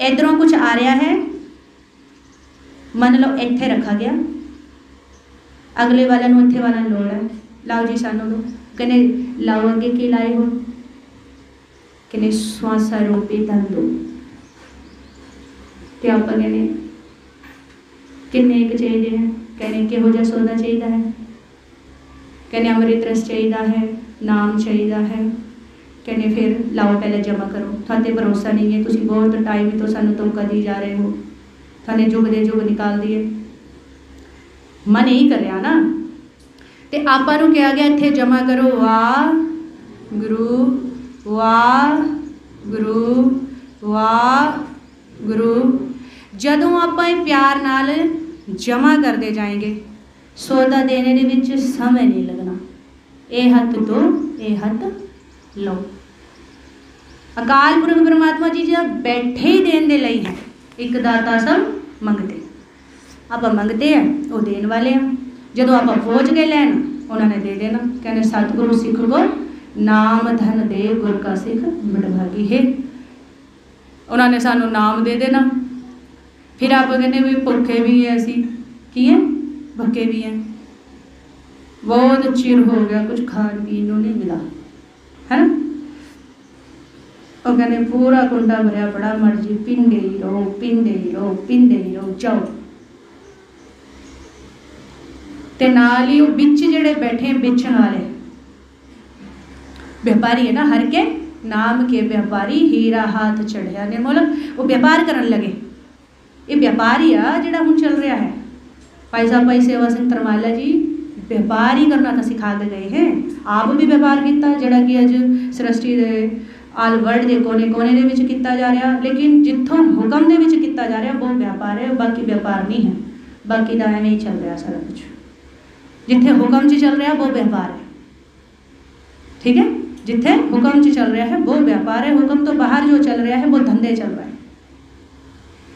इधरों कुछ आ रहा है, मन लो इत्थे रखा गया, अगले वाला नूं इत्थे वाला लोड़ है, लाओ जी सानू दो। कहने लाओ अगे की लाए हो? कहने स्वासा रोपी धन दो। तो आप कहने किन्ने एक चाहिए हैं? कहने किहो जिहा सौदा चाहिए है? कहने अमृत रस चाहिए है, नाम चाहिए है। कहने फिर लाओ पहले जमा करो, थाते भरोसा नहीं है, तुसीं बहुत टाइम तो सानू धोखा दी जा रहे हो, थाने जुग दे जुग निकाल दिए। मन यही कर रहा ना, तो आपां नूं कहा गया इत्थे जमा करो। वाह गुरु वाह गुरु वाह गुरु। जदों आपां इह प्यार नाल जमा करते जाएंगे, सौदा देने दे विच समय नहीं लगना। ये हथ दो, ये हथ लो। अकाल पुरख परमात्मा जी जब बैठे ही देन दे लई है। एक दाता सब मंगते, आप मंगते हैं वो देने वाले हैं। जदों आप पहुँच गए लैन, उन्होंने दे देना। कहने सतगुरु सिख को नाम धन दे, गुर का सिख बड़भागी है। उन्होंने सानू नाम दे देना। फिर आप कहने भी भुखे भी हैं, असी की है भुखे भी हैं, बहुत चिर हो गया कुछ खान पीन नहीं मिला, है ना। और कहने पूरा कुंडा भरया बड़ा मर्जी, पींदे ही रहो पींदे ही रहो पींदे ही रहो जाओ। ते नाल ही वो बिच जेड़े बैठे बेचण वाले व्यापारी है ना, हर के नाम के व्यापारी हीरा हाथ चढ़िया निर्मोल, वो व्यापार करन लगे। ये व्यापारी आ जिहड़ा हुण चल रहा है। भाई साहब भाई सेवा सिंह तरमाला जी व्यापार ही करना तो सिखा के गए हैं। आप भी व्यापार किया जिहड़ा कि अज सृष्टि दे आल वर्ल्ड के कोने कोने दे विच किया जा रहा, लेकिन जिथों हुक्म दे विच किया जा रहा वो व्यापार है, बाकी व्यापार नहीं है। बाकी तो एवं ही चल रहा सारा कुछ। जिथे हुक्म च चल रहा वो व्यापार है, ठीक है। जिथे हुक्म च चल रहा है वो व्यापार है। हुक्म तो बाहर जो चल रहा है वो धंधे चल रहा है,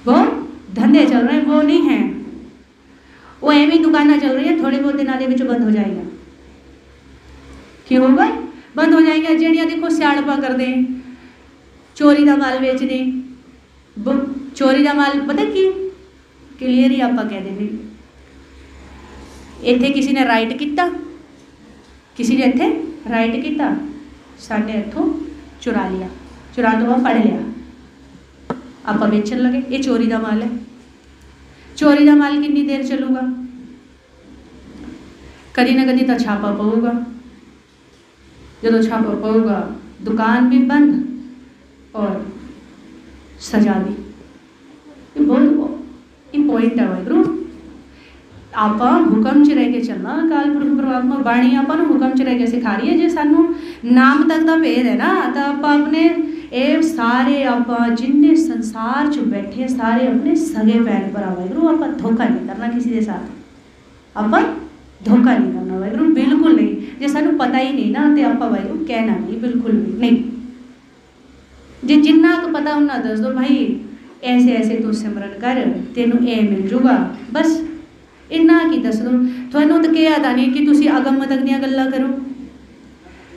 वो धंधे चल रहे हैं, वो नहीं है। वो एवं दुकाना चल रही है, थोड़े बहुत दिनों के बंद हो जाएगा। क्यों होगा बंद हो जाएंगे? ਜਿਹੜੀਆਂ देखो ਸਿਆਣਪਾ करते हैं, चोरी का माल बेचने। चोरी का माल पता की क्लीयर ही आप कह देंगे, इत्थे किसी ने राइट किया, किसी ने इत्थे राइट किया, साडे इत्थों चुरा लिया, चुरा तो बाद फड़ लिया, आप बेचन लगे। ये चोरी का माल है। चोरी का माल कितनी देर चलूगा? कदी ना कदी तो छापा पऊगा। जो छापा पऊगा दुकान भी बंद और सजा भी। ये बहुत इंपॉर्टेंट है वाहिगुरू। आप हुक्म च रह के चलना। अकाल पुरख परमात्मा बाणी आप हुक्म च रह के सिखा रही है। जो सानू नाम तक का भेद है ना, तो आप अपने ये सारे आप जिन्ने संसार च बैठे सारे अपने सगे भैन भरा वाहिगुरू। आप धोखा नहीं करना किसी के साथ, आप धोखा नहीं करना वाहिगुरू, बिल्कुल नहीं। जो सानू पता ही नहीं ना तो आप वाहिगुरू कहना नहीं, बिल्कुल भी नहीं। जो जिन्ना को पता उन्ना दस दो, भाई ऐसे ऐसे तू सिमरन कर तेनू ए मिल जूगा, बस इन्ना की दस दो। थानू तो कहा था नहीं कि तुसी अगम तक दियां गल्लां करो,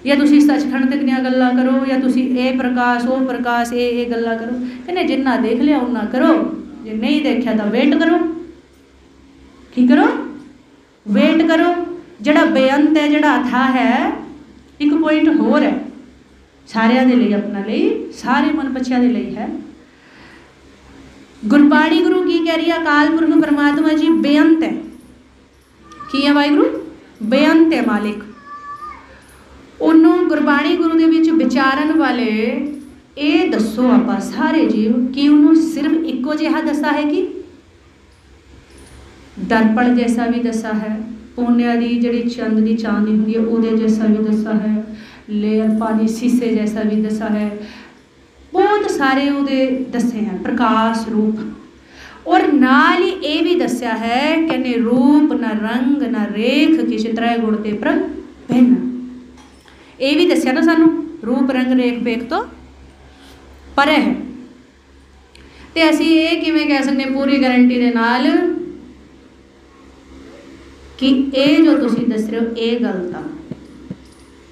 या तुसी सचखंड तक दियां गल्लां करो, या तुसी ए प्रकाश ओ प्रकाश ए गल्लां करो। कहने जिन्ना देख लिया उन्ना करो, जे नहीं देखा तो वेट करो। की करो? वेट करो। जड़ा बेअंत है, जड़ा अथा है, एक पॉइंट होर है सारिया दे लई, अपना लई, सारे मन बच्चों के लिए है। गुरबाणी गुरु की कह रही है? अकाल पुरख परमात्मा जी बेअंत है। की है वाहिगुरू? बेअंत है मालिक। उन्होंने गुरबाणी गुरु दे विच विचारन वाले ये दसो आप सारे जीव कि उन्होंने सिर्फ इको जिहा दसा है कि दर्पण जैसा भी दसा है, पुण्य की जी चंद की चांदनी होंगी है वो जैसा भी दसा है, लेयर पानी शीशे जैसा भी दसा है, बहुत सारे वो दसे हैं प्रकाश रूप। और नाल ही ये भी दसिया है कहने रूप न रंग न रेख किश त्रै गुण ते प्रभ भिन्न। ये भी दसिया ना सानू रूप रंग रेख बेख तो परे है। तो असी ये किवें कह सकते पूरी गारंटी दे नाल कि ये जो तुसी दस रहे हो ये गलत आ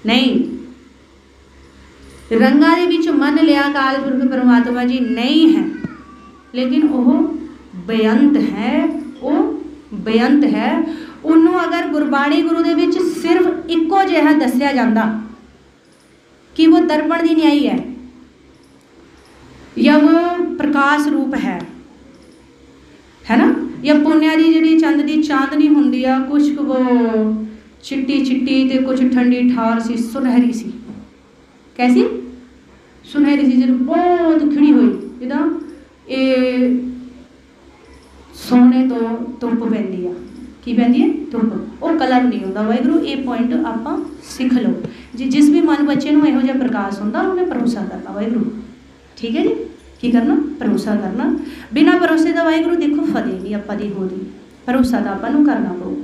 नहीं। रंगा दे विच मन लिया अकाल पुरख परमात्मा जी नहीं है, लेकिन वह बेअंत है, वो बेअंत है। उन्होंने अगर गुरबाणी गुरु दे विच सिर्फ इको जिहा दसिया जाता कि वो दर्पण की न्याई है या वो प्रकाश रूप है ना, या पुण्या की जी चंद की चांदनी होंगी आ, कुछ वो चिट्टी चिट्टी ते कुछ ठंडी ठार सी सुनहरी सी, कैसी सुनहरी सी, जो बहुत खिड़ी हुई जिदा ये सोने तो धुप पैंदी आ, की पैंदी है धुप। वो कलर नहीं होता वाहिगुरू। ये पॉइंट आप सीख लो जी। जिस भी मन बच्चे को इहो जिहा प्रकाश होंदा उन्हें भरोसा करना वाहिगुरू। ठीक है जी, की करना? भरोसा करना। बिना भरोसे का वाहिगुरू देखो फतेह नहीं आपां दी होदी। भरोसा तो आपां नूं करना पਊ।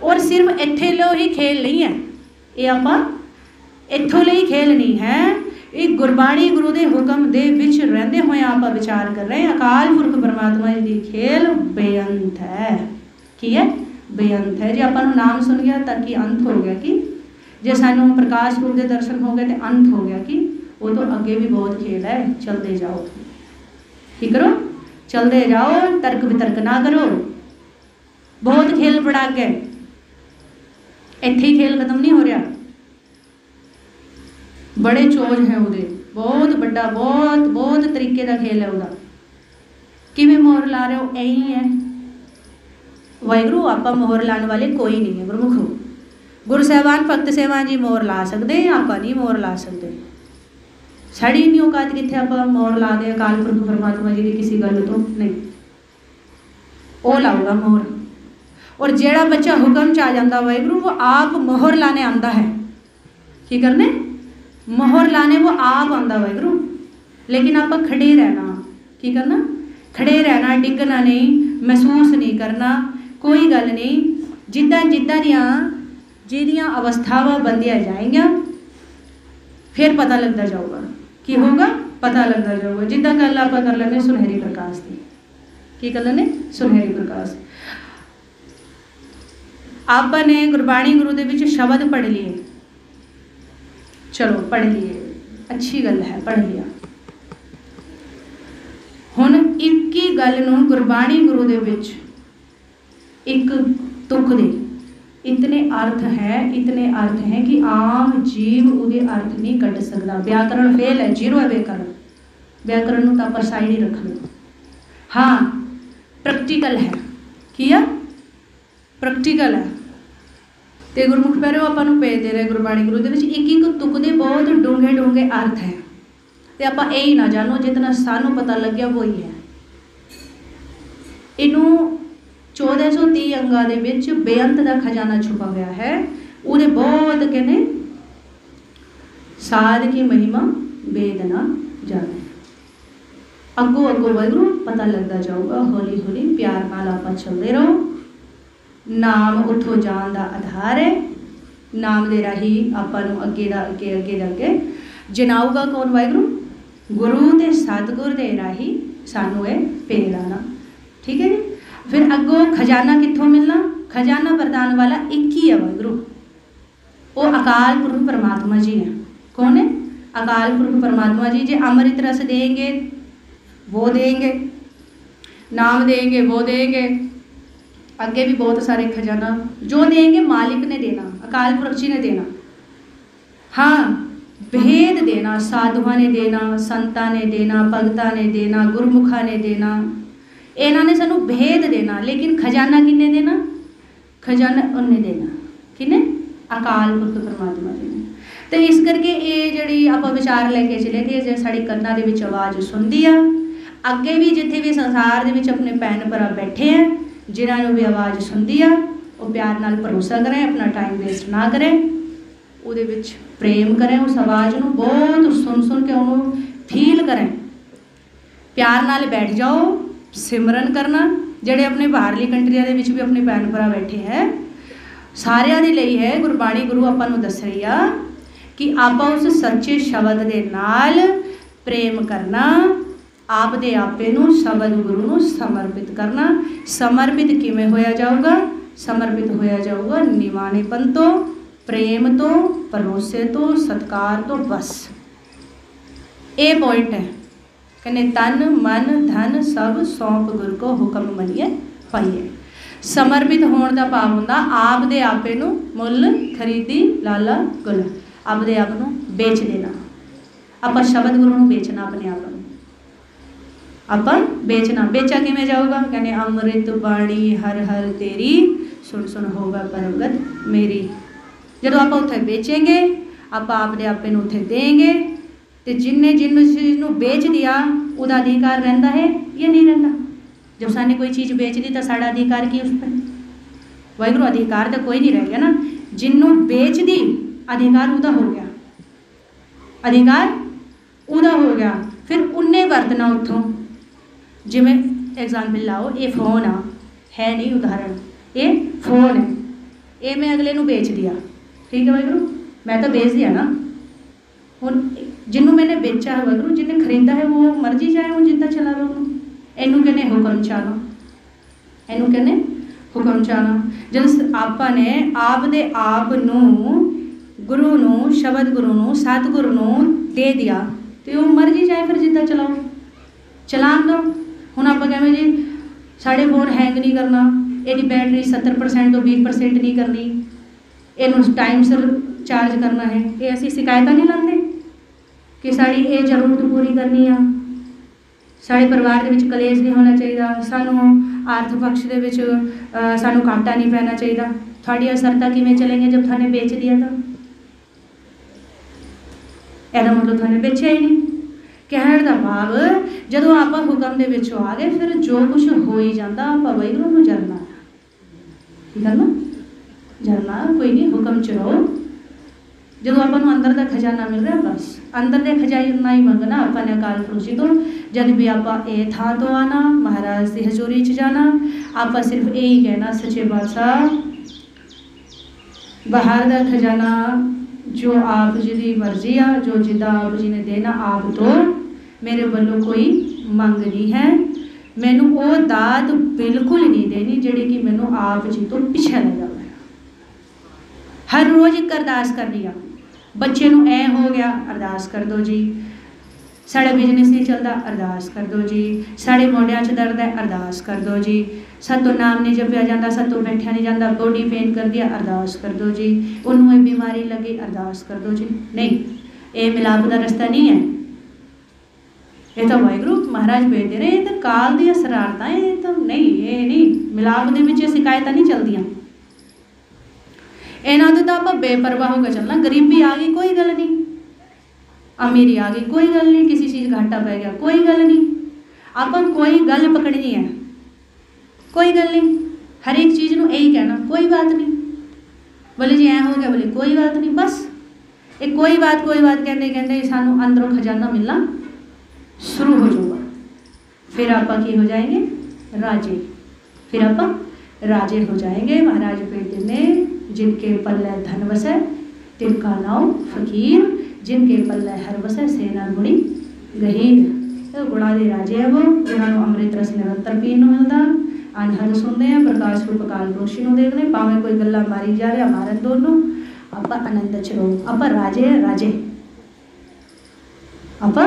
और सिर्फ इत्थे लो ही खेल नहीं है, ये आपां इत्थों ਲਈ खेल नहीं है। ये गुरबाणी गुरु के हुक्म दे विच रहंदे होए आप विचार कर रहे हैं। अकाल पुरख परमात्मा जी की खेल बेअंत है। की है? बेअंत है। जे आपां नूं नाम सुन गया तो कि अंत हो गया कि जे सानू प्रकाश रूप के दर्शन हो गए तो अंत हो गया कि वो तो अगे भी बहुत खेल है। चलते जाओ, की करो? चलते जाओ, तर्क वितर्क ना करो। बहुत खेल बड़ा गए, इत्थे ही खेल खत्म नहीं हो रहा। बड़े चोज हैं उहदे, बहुत बड़ा, बहुत बहुत तरीके का खेल है उहदा। किवें मोहर ला रहे हो? यही है वाहिगुरू। आपां मोहर लाने वाले कोई नहीं है गुरमुखो। गुरु साहबान भगत सेवा जी मोहर ला सकते हैं, आपां नहीं मोहर ला सकते। साड़ी इन्नी औकात कित्थे आपां मोहर ला दे अकाल पुरख परमात्मा जी की किसी गल तो नहीं। वो लाऊगा मोहर। और जेड़ा बच्चा हुक्म च आ जाता वाहिगुरू वो आप मोहर लाने आंदा है। की करने? मोहर लाने वो आप आंदा वाहिगुरू। लेकिन आप खड़े रहना। की करना? खड़े रहना, डिगना नहीं, महसूस नहीं करना, कोई गल नहीं। जिद्दां जिद्दां जिहदियां अवस्थावां बनदियां जाएंगियां फिर पता लगता जाऊगा। की होगा? पता लगता जाऊगा। जिद्दां गल आप कर लेंगे सुनहरी प्रकाश की। की कर लेंगे? सुनहरी प्रकाश। आपने गुरबाणी गुरु दे विच शब्द पढ़ लिए, चलो पढ़ लिए, अच्छी गल है, पढ़ लिया। हुण एक ही गल नूं गुरबाणी गुरु दे विच एक तुक दे इतने अर्थ है, इतने अर्थ हैं कि आम जीव उहदे अर्थ नहीं कढ़ सकदा। व्याकरण फेल है, जीरो है व्याकरण। व्याकरण नूं तां आपां साइड ही रख लो। हाँ प्रैक्टिकल है। की है? प्रैक्टिकल है। तो गुरमुख पैरों आपां नूं भेज दे रहे गुरबाणी गुरु दे विच एक एक तुक दे बहुत डूंघे डूंघे अर्थ हैं। तो आपां यही ना जानो जितना सानू पता लग्या वो ही है। इनू 1430 अंगां दे विच बेअंत दा खजाना छुपा हुआ है। उहदे बहुत कहने साध की महिमा वेद ना जाने। अगों अगों वाहिगुरू पता लगता जाऊगा। हौली हौली प्यार नाल आपां चलदे रहो। नाम उठो जान का आधार है। नाम दे राही आपां नूं अगे दा अगे अगे दा अगे जनाऊगा कौन? वाहिगुरू। गुरु ते सतगुर दे राही सानू ये भेद आना। ठीक है जी। फिर अगों खजाना कित्थों मिलना? खजाना वरदान वाला एक ही है वाहिगुरू। वो अकाल पुरख परमात्मा जी हैं। कौन है? अकाल पुरख परमात्मा जी। जे अमृत रस देंगे वो देंगे, नाम देंगे वो देंगे, आगे भी बहुत सारे खजाना जो देंगे मालिक ने देना, अकाल पुरख जी ने देना। हाँ भेद देना, साधुआ ने देना, संतां ने देना, भगतां ने देना, गुरमुखा ने देना। इन्हों ने सानू भेद देना। लेकिन खजाना किन्ने देना? खजाना उन्हें देना। किन्ने? अकाल पुरख परमात्मा जी ने। तो इस करके ये जिहड़ी आपां विचार लैके चले कि जे साडी कन्नां दे विच आवाज़ सुनदी आ, अगे भी जिथे भी संसार दे विच अपने भैन भरा बैठे हैं जिन्होंने भी आवाज़ सुनती है वो प्यार नाल भरोसा करें, अपना टाइम वेस्ट ना करें, उहदे विच प्रेम करें, उस आवाज़ को बहुत सुन सुन के उन्होंने फील करें। प्यार नाल बैठ जाओ, सिमरन करना। जिहड़े अपने बाहरली कंट्रियां दे विच भी अपने भैन भरा बैठे हैं सारिਆਂ दे लई है। गुरबाणी गुरु आपां नूं दस रही आ कि आपां उस सच्चे शब्द दे नाल प्रेम करना, आप दे आपे नूं शब्द गुरु नूं समर्पित करना। समर्पित किवें होया जाऊगा? समर्पित होया जाऊगा निवाणेपन तो, प्रेम तो, भरोसे तो, सत्कार तो। बस ये पॉइंट है। कहने तन मन धन सब सौंप गुर को हुक्म मनिए पाइए। समर्पित होने का भाव होंदा आप दे आपे नूं मुल खरीदी लाला गुल। आप दे आप नूं बेच देना। आपां शब्द गुरु नूं बेचना, अपने आप नूं आपां बेचना। बेचा किवें जाऊगा? कहने अमृत बाणी हर हर तेरी सुन सुन होगा परमगत मेरी। जदों आप उत्थे बेचेंगे आप आपदे आपे नूं उत्थे देंगे तो जिन्हें जिन चीज़ नूं बेच दिया उहदा अधिकार रहिंदा है या नहीं रहिंदा? जब साने कोई चीज़ बेच दी तो साड़ा अधिकार की उस पर? वाहिगुरू अधिकार तो कोई नहीं रह गया ना, जिन्हों बेच दी अधिकार उदा हो गया, अधिकार उदा हो गया। फिर उन्हें वरतना उतों, जिमें एग्जाम्पल लाओ, ये फोन है नहीं उदाहरण, ये फोन है, ये मैं अगले नूं बेच दिया, ठीक है वाहिगुरू, मैं तो बेच दिया ना। हुण जिन्हों मैंने बेचा है वाहिगुरू, जिन्हें खरीदा है वो मर्जी जाए, वो जिद्दां चलावे उन्होंने, इनू कहने हुक्म चाला, इनू कहने हुक्म चाला। जद आपां ने आप दे आप नूं गुरु नूं, शबद गुरु नूं, सतगुरु नूं दे दिया, तो वो मर्जी जाए फिर जिद्दां चलाओ, चलान दो। हुण आपां कहवें जी साढ़े फोन हैंग नहीं करना, यदी बैटरी 70% तो 20% नहीं करनी, इनू टाइम सिर चार्ज करना है, ये असीं शिकायत नहीं लाते कि साड़ी ये जरूरत पूरी करनी आ, साढ़े परिवार के कलेश नहीं होना चाहिए, सानू आर्थिक पक्ष के सानू घाटा नहीं पैना चाहिए। थोड़ी असरता किवें चलेंगे जब थाने बेच दिया था, यदा मतलब थाने बेचा ही नहीं। कहण दा भाव जदों आप हुक्म दे विचों आ गए, फिर जो कुछ हो ही जाता आपां वाहिगुरू नूं जरना, की करना जरना, कोई नहीं हुक्म च रहो। जो आपको अंदर का खजाना मिल रहा, बस अंदर के खजाना ही मंगना अपने अकाल पुरख जी तो। जब भी आप ए थां तो आना, महाराज की हजूरी च जाना, आप सिर्फ यही कहना, सच्चे बादशाह बाहर का खजाना जो आप जी की मर्जी आ, जो जिदा आप जी ने देना आप तो, मेरे वालों कोई मंग नहीं है, मैनू वो दात बिल्कुल नहीं देनी जिहड़ी कि मैनू आप जी तो पिछे ले जाए। हर रोज़ एक अरदास करनी आ, बच्चे नूं ऐ हो गया अरदास कर दो जी, साढ़ा बिजनेस नहीं चलता अरदास कर दो जी, साढ़े मोढियां च दर्द है अरदास कर दो जी, सातों नाम नहीं जपिया जाता, सातों बैठा नहीं जाता, बॉडी पेन कर दिया अरदास कर दो जी, उन्होंने बीमारी लगी अरदास कर दो जी। नहीं, ये मिलाप का रस्ता नहीं है, ये तो वाहिगुरू महाराज भेज दे रहे, ये तो काल दी शरारतां, ये तो नहीं, ये नहीं मिलाप दे विच शिकायत नहीं चलदियां। इन्हों तो आप बेपरवाह होकर चलना, गरीबी आ गई कोई गल नहीं, अमीरी आ गई कोई गल नहीं, किसी चीज़ घाटा पै गया कोई गल नहीं, आप कोई गल पकड़नी है कोई गल नहीं, हर एक चीज़ में यही कहना कोई बात नहीं, बोले जी ऐ हो गया, बोले कोई बात नहीं, बस ये कोई बात कहते कहते सानू अंदरों खजाना मिलना शुरू हो जाऊगा, फिर आप की हो जाएंगे राजे, फिर आप राजे हो जाएंगे। महाराज बेटे ने जिनके पल्ले धन वसे तिनका नाम फकीर, जिनके पल्ले हर वसे सेना गुणी गहीर। तो गुणा दे राजे है वो, जिन्होंने अमृत रस निरंतर पीन मिलता, अनहद सुनते हैं, प्रकाश रूप काल रोशी देखने, भावें कोई गल्ला मारी जा रहा मारन दोनों, आप आनंद च रहो, आप राजे है राजे। आप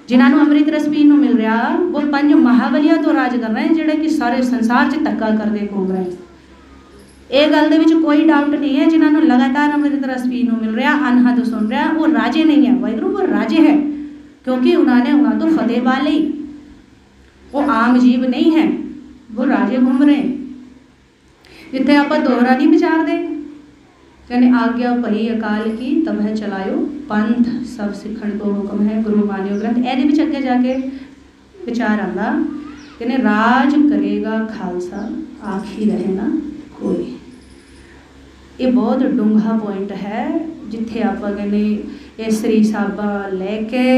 जिन्होंने अमृत रस पीन मिल रहा, वो 5 महाबलियां तो राज कर रहे हैं, जोड़े कि सारे संसार से धक्का करते घूम रहे हैं। ये गल दे विच कोई डाउट नहीं है, जिन्होंने लगातार अमृत रस पीन मिल रहा, अनहद सुन रहा, वो राजे नहीं है वाहिगुरू, वो राजे है, क्योंकि उन्होंने तो फतेह पा ली, वो आम जीव नहीं है, वो राजे घूम रहे हैं। जिथे आप दोहरा नहीं विचारते, कहने आज्ञा भई अकाल की तब है चलायो पंथ, सब सिखण को हुक्म है गुरु मानियो ग्रंथ। ए अगे जाके विचार आंदा, कहने राज करेगा खालसा आखी रहे ना कोई। ये बहुत डूंघा पॉइंट है, जिथे आप कहने केसरी साबा लैके,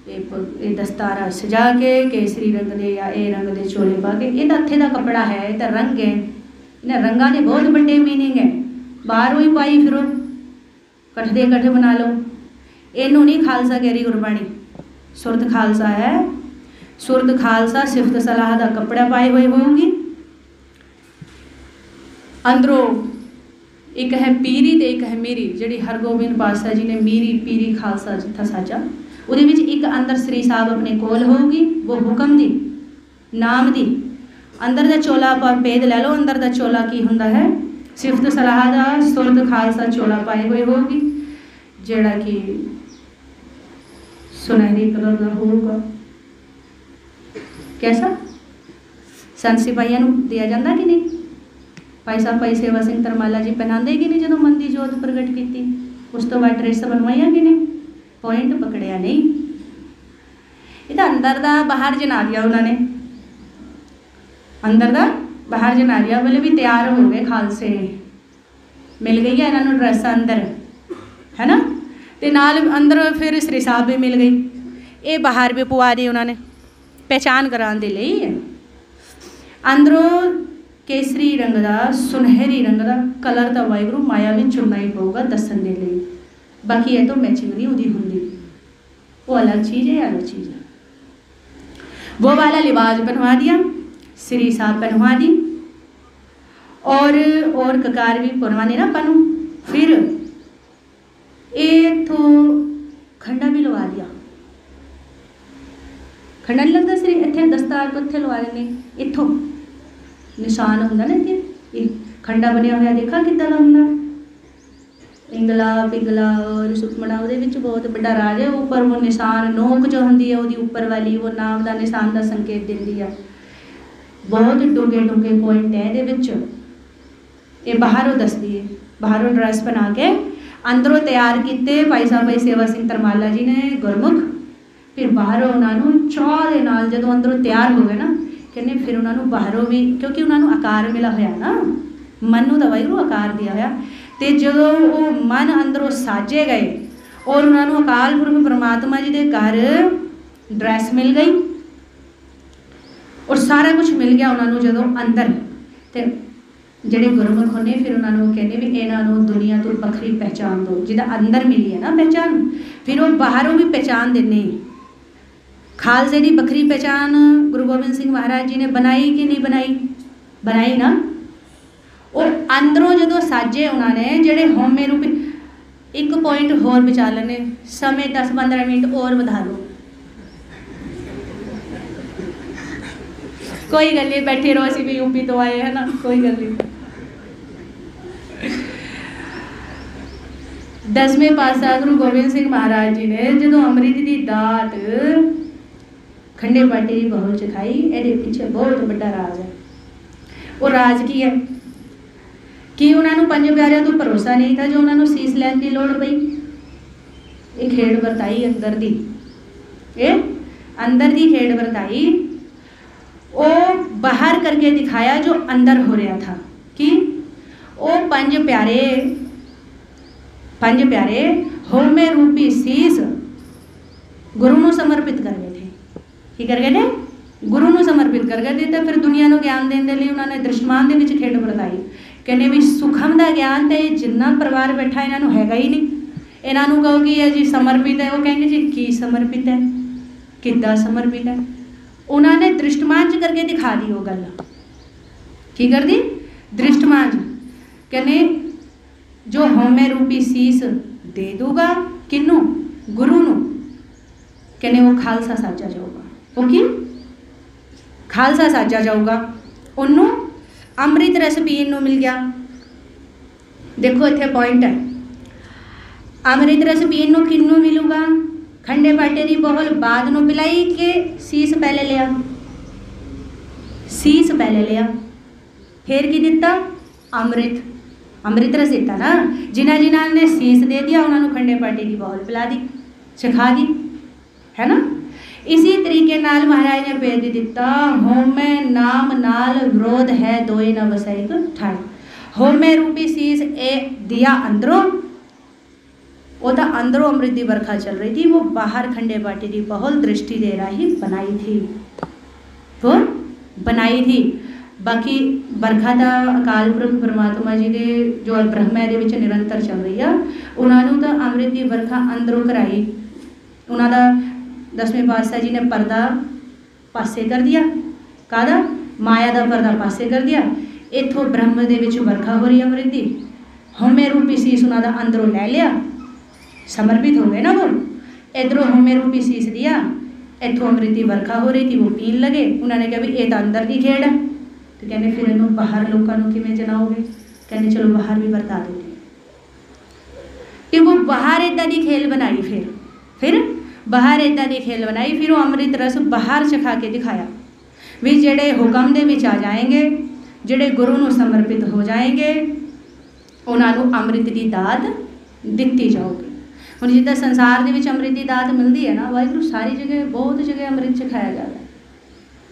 ये दस्तारा सजा के, केसरी रंग दे या ए रंग दे चोले पा के, ये तो हथे का कपड़ा है, ये तो रंग है, इन्हें रंगा के बहुत बड़े मीनिंग है, बाहरों ही पाई फिरो, कट्ठे कट्ठे बना लो, इनू नहीं खालसा कह रही गुरबाणी, सुरत खालसा है, सुरत खालसा सिफत सलाह का कपड़ा पाए हुए होंगी, अंदरों एक है पीरी ते एक है मीरी, जिहड़ी हरगोबिंद पातशाह जी ने मीरी पीरी खालसा जिथा साजा, उहदे विच एक अंदर श्री साहब अपने कोल होगी, वो हुक्म दी नाम दी, अंदर दा चोला आप भेद लै लो, अंदर दा चोला की हुंदा है सिफत सलाह दा सुरत खालसा चोला पाए हुए होगी, जिहड़ा कि सुनहरी कलर का होगा। कैसा संत सिपाहियों को दिया जाता कि नहीं, भाई साहब भाई सेवा सिंह तरमाला जी पहनाते कि नहीं, जो मन की जोत प्रगट की, उस तो बाद ड्रेस बनवाइया कि नहीं, पॉइंट पकड़िया नहीं, ये तो अंदर दा बाहर जना दिया उन्होंने, अंदर दा बाहर जनारिया वाले भी तैयार हो गए, खालसे मिल गई है इन्होंने ड्रैस अंदर, है ना, तो नाल अंदर फिर सरी साहब भी मिल गई। ये बाहर भी पवा दी उन्होंने पहचान कराने के लिए। अंदरों केसरी रंग का सुनहरी रंग का कलर तो वाहिगुरू माया भी चुनना ही पऊगा दसन के लिए, बाकी है तो मैचिंग नहीं उदी होंगी, वो अलग चीज़ है, अलग चीज़ है। वो वाला लिबास बनवा दिया, श्री साहब बनवा दी, और ककार भी बनवाने ना पनू। फिर एक तो खंडा भी लगा दिया, खंडा नहीं लगता श्री इतने दस्तार को इतने लगा देने, इतों निशान होंगे ना इतने खंडा बनया हुआ, देखा कितना होंगे इंगला पिंगला और सुखमना वो बहुत बड़ा राज है। ऊपर वो निशान नोक जो होंगी है वो ऊपर वाली वो नाम का निशान का संकेत देती है। बहुत डूंगे डूंगे पॉइंट है ये बाहरों दसदी है, बाहरों ड्रैस बना के अंदरों तैयार किए भाई साहब भाई सेवा सिंह तरमाला जी ने गुरमुख। फिर बाहरों उन्होंने चाह के नाल जो अंदरों तैयार हो गए ना, कहने फिर उन्होंने बाहरों भी, क्योंकि उन्होंने आकार मिला होया ना, मन नूं तां वाहिगुरू आकार दिया होया, तो जो वो मन अंदरों साजे गए और उन्होंने अकाल पुरख परमात्मा जी के घर ड्रैस मिल गई और सारा कुछ मिल गया उन्होंने जो अंदर। तो ਜਿਹੜੇ गुरमुख ने फिर उन्होंने कहने भी इन्हों दुनिया तो बखरी पहचान दो, जिदा अंदर मिली है ना पहचान, फिर वो बाहरों भी पहचान देने। खालसे की बखरी पहचान गुरु गोबिंद सिंह महाराज जी ने बनाई कि नहीं बनाई, बनाई ना। और अंदरों जो साजे उन्होंने जेडे होमे रूपी, एक पॉइंट होर बचा लेने, समय 10-15 मिनट और बढ़ा लो, कोई गल नहीं, बैठे रहो, असी भी यूपी तो आए है ना, कोई गल नहीं। 10वें पातशाह गुरु गोबिंद सिंह महाराज जी ने जो अमृत की दात खंडे पाटे की बहू च खाई, ये पीछे बहुत बड़ा राज है। वो राज की है कि उन्होंने 5 प्यारिਆਂ तो भरोसा नहीं था, जो उन्होंने सीस लैन की लड़ पई। ये खेड वरताई अंदर दी, ये अंदर की खेड वरताई, वो बाहर करके दिखाया जो अंदर हो रहा था। कि वो 5 प्यारे होमे रूपी सीस गुरु को समर्पित कर गए थे। की कर गए थे? गुरु को समर्पित कर गए थे। तो फिर दुनिया को ज्ञान देने लिए उन्होंने दृष्टमान के विच खेड वरताई। कहने भी सुखम का ज्ञान तो जिन्ना परिवार बैठा इन्हों हैगा ही नहीं, इन्हों कहो कि है जी समर्पित है, वो कहेंगे जी की समर्पित है, किद्दां समर्पित है। उन्होंने दृष्टमान च करके दिखा दी वो गल। की कर दी? दृष्टमान च। कहने जो होमे रूपी सीस दे दूगा किनू? गुरु नू, कहने वो खालसा साजा जाऊगा। वो की खालसा साजा जाऊगा, उन्हों अमृत रस पीन नू मिल गया। देखो इत्थे पॉइंट है, अमृत रस पीन नू किनू मिलूगा? खंडे पाटे की बहल बाद में पिलाई के सीस पहले लिया? सीस पहले लिया, फिर की दिता? अमृत, अमृत रस दिता ना। जिन्हें जिन्हों ने सीस दे दिया उन्होंने खंडे पाटे की बहल पिला दी, सिखा दी, है ना। इसी तरीके नाल महाराज ने भेद दिता, होमे नाम नाल विरोध है दोए न वसाई ठाई। होमे रूपी सीस ए दिया अंदरों, वो तो अंदरों अमृत की बरखा चल रही थी, वो बाहर खंडे पाटे की बहल दृष्टि दे रहा ही बनाई थी, वो बनाई थी। बाकी बरखा का अकाल पुरख परमात्मा जी के जो ब्रह्मा दे विच निरंतर चल रही है, उन्होंने तो अमृत की बरखा अंदरों कराई। उन्होंने 10वें पातशाह जी ने पर्दा पासे कर दिया, कादा माया का पर्दा पासे कर दिया। इतों ब्रह्म दे विच बरखा हो रही है अमृत की, होमे रूपी सीस उन्होंने अंदरों ले लिया, समर्पित हो गए ना वो। इधरों होमे रूपी सीस दिया, इतों अमृत की बरखा हो रही थी, वो पीन लगे। उन्होंने कहा भी ये तो अंदर की खेड है, तो कहने फिर इन्हों बाहर लोगों को किमें जनाओगे? कहने चलो बाहर भी बरता देते। फिर वो बाहर इदा की खेल बनाई, फिर बाहर इदा की खेल बनाई। फिर वो अमृत रस बाहर चखा के दिखाया भी जेड़े हुक्म दे विच आ जाएंगे, जेड़े गुरु को समर्पित हो जाएंगे, उन्होंने अमृत की दात दिती जाओगी। हुण जिद्दां संसार दे विच अमृत की दात मिलती है ना, वाहिगुरू सारी जगह बहुत जगह अमृत चखाया जाता है,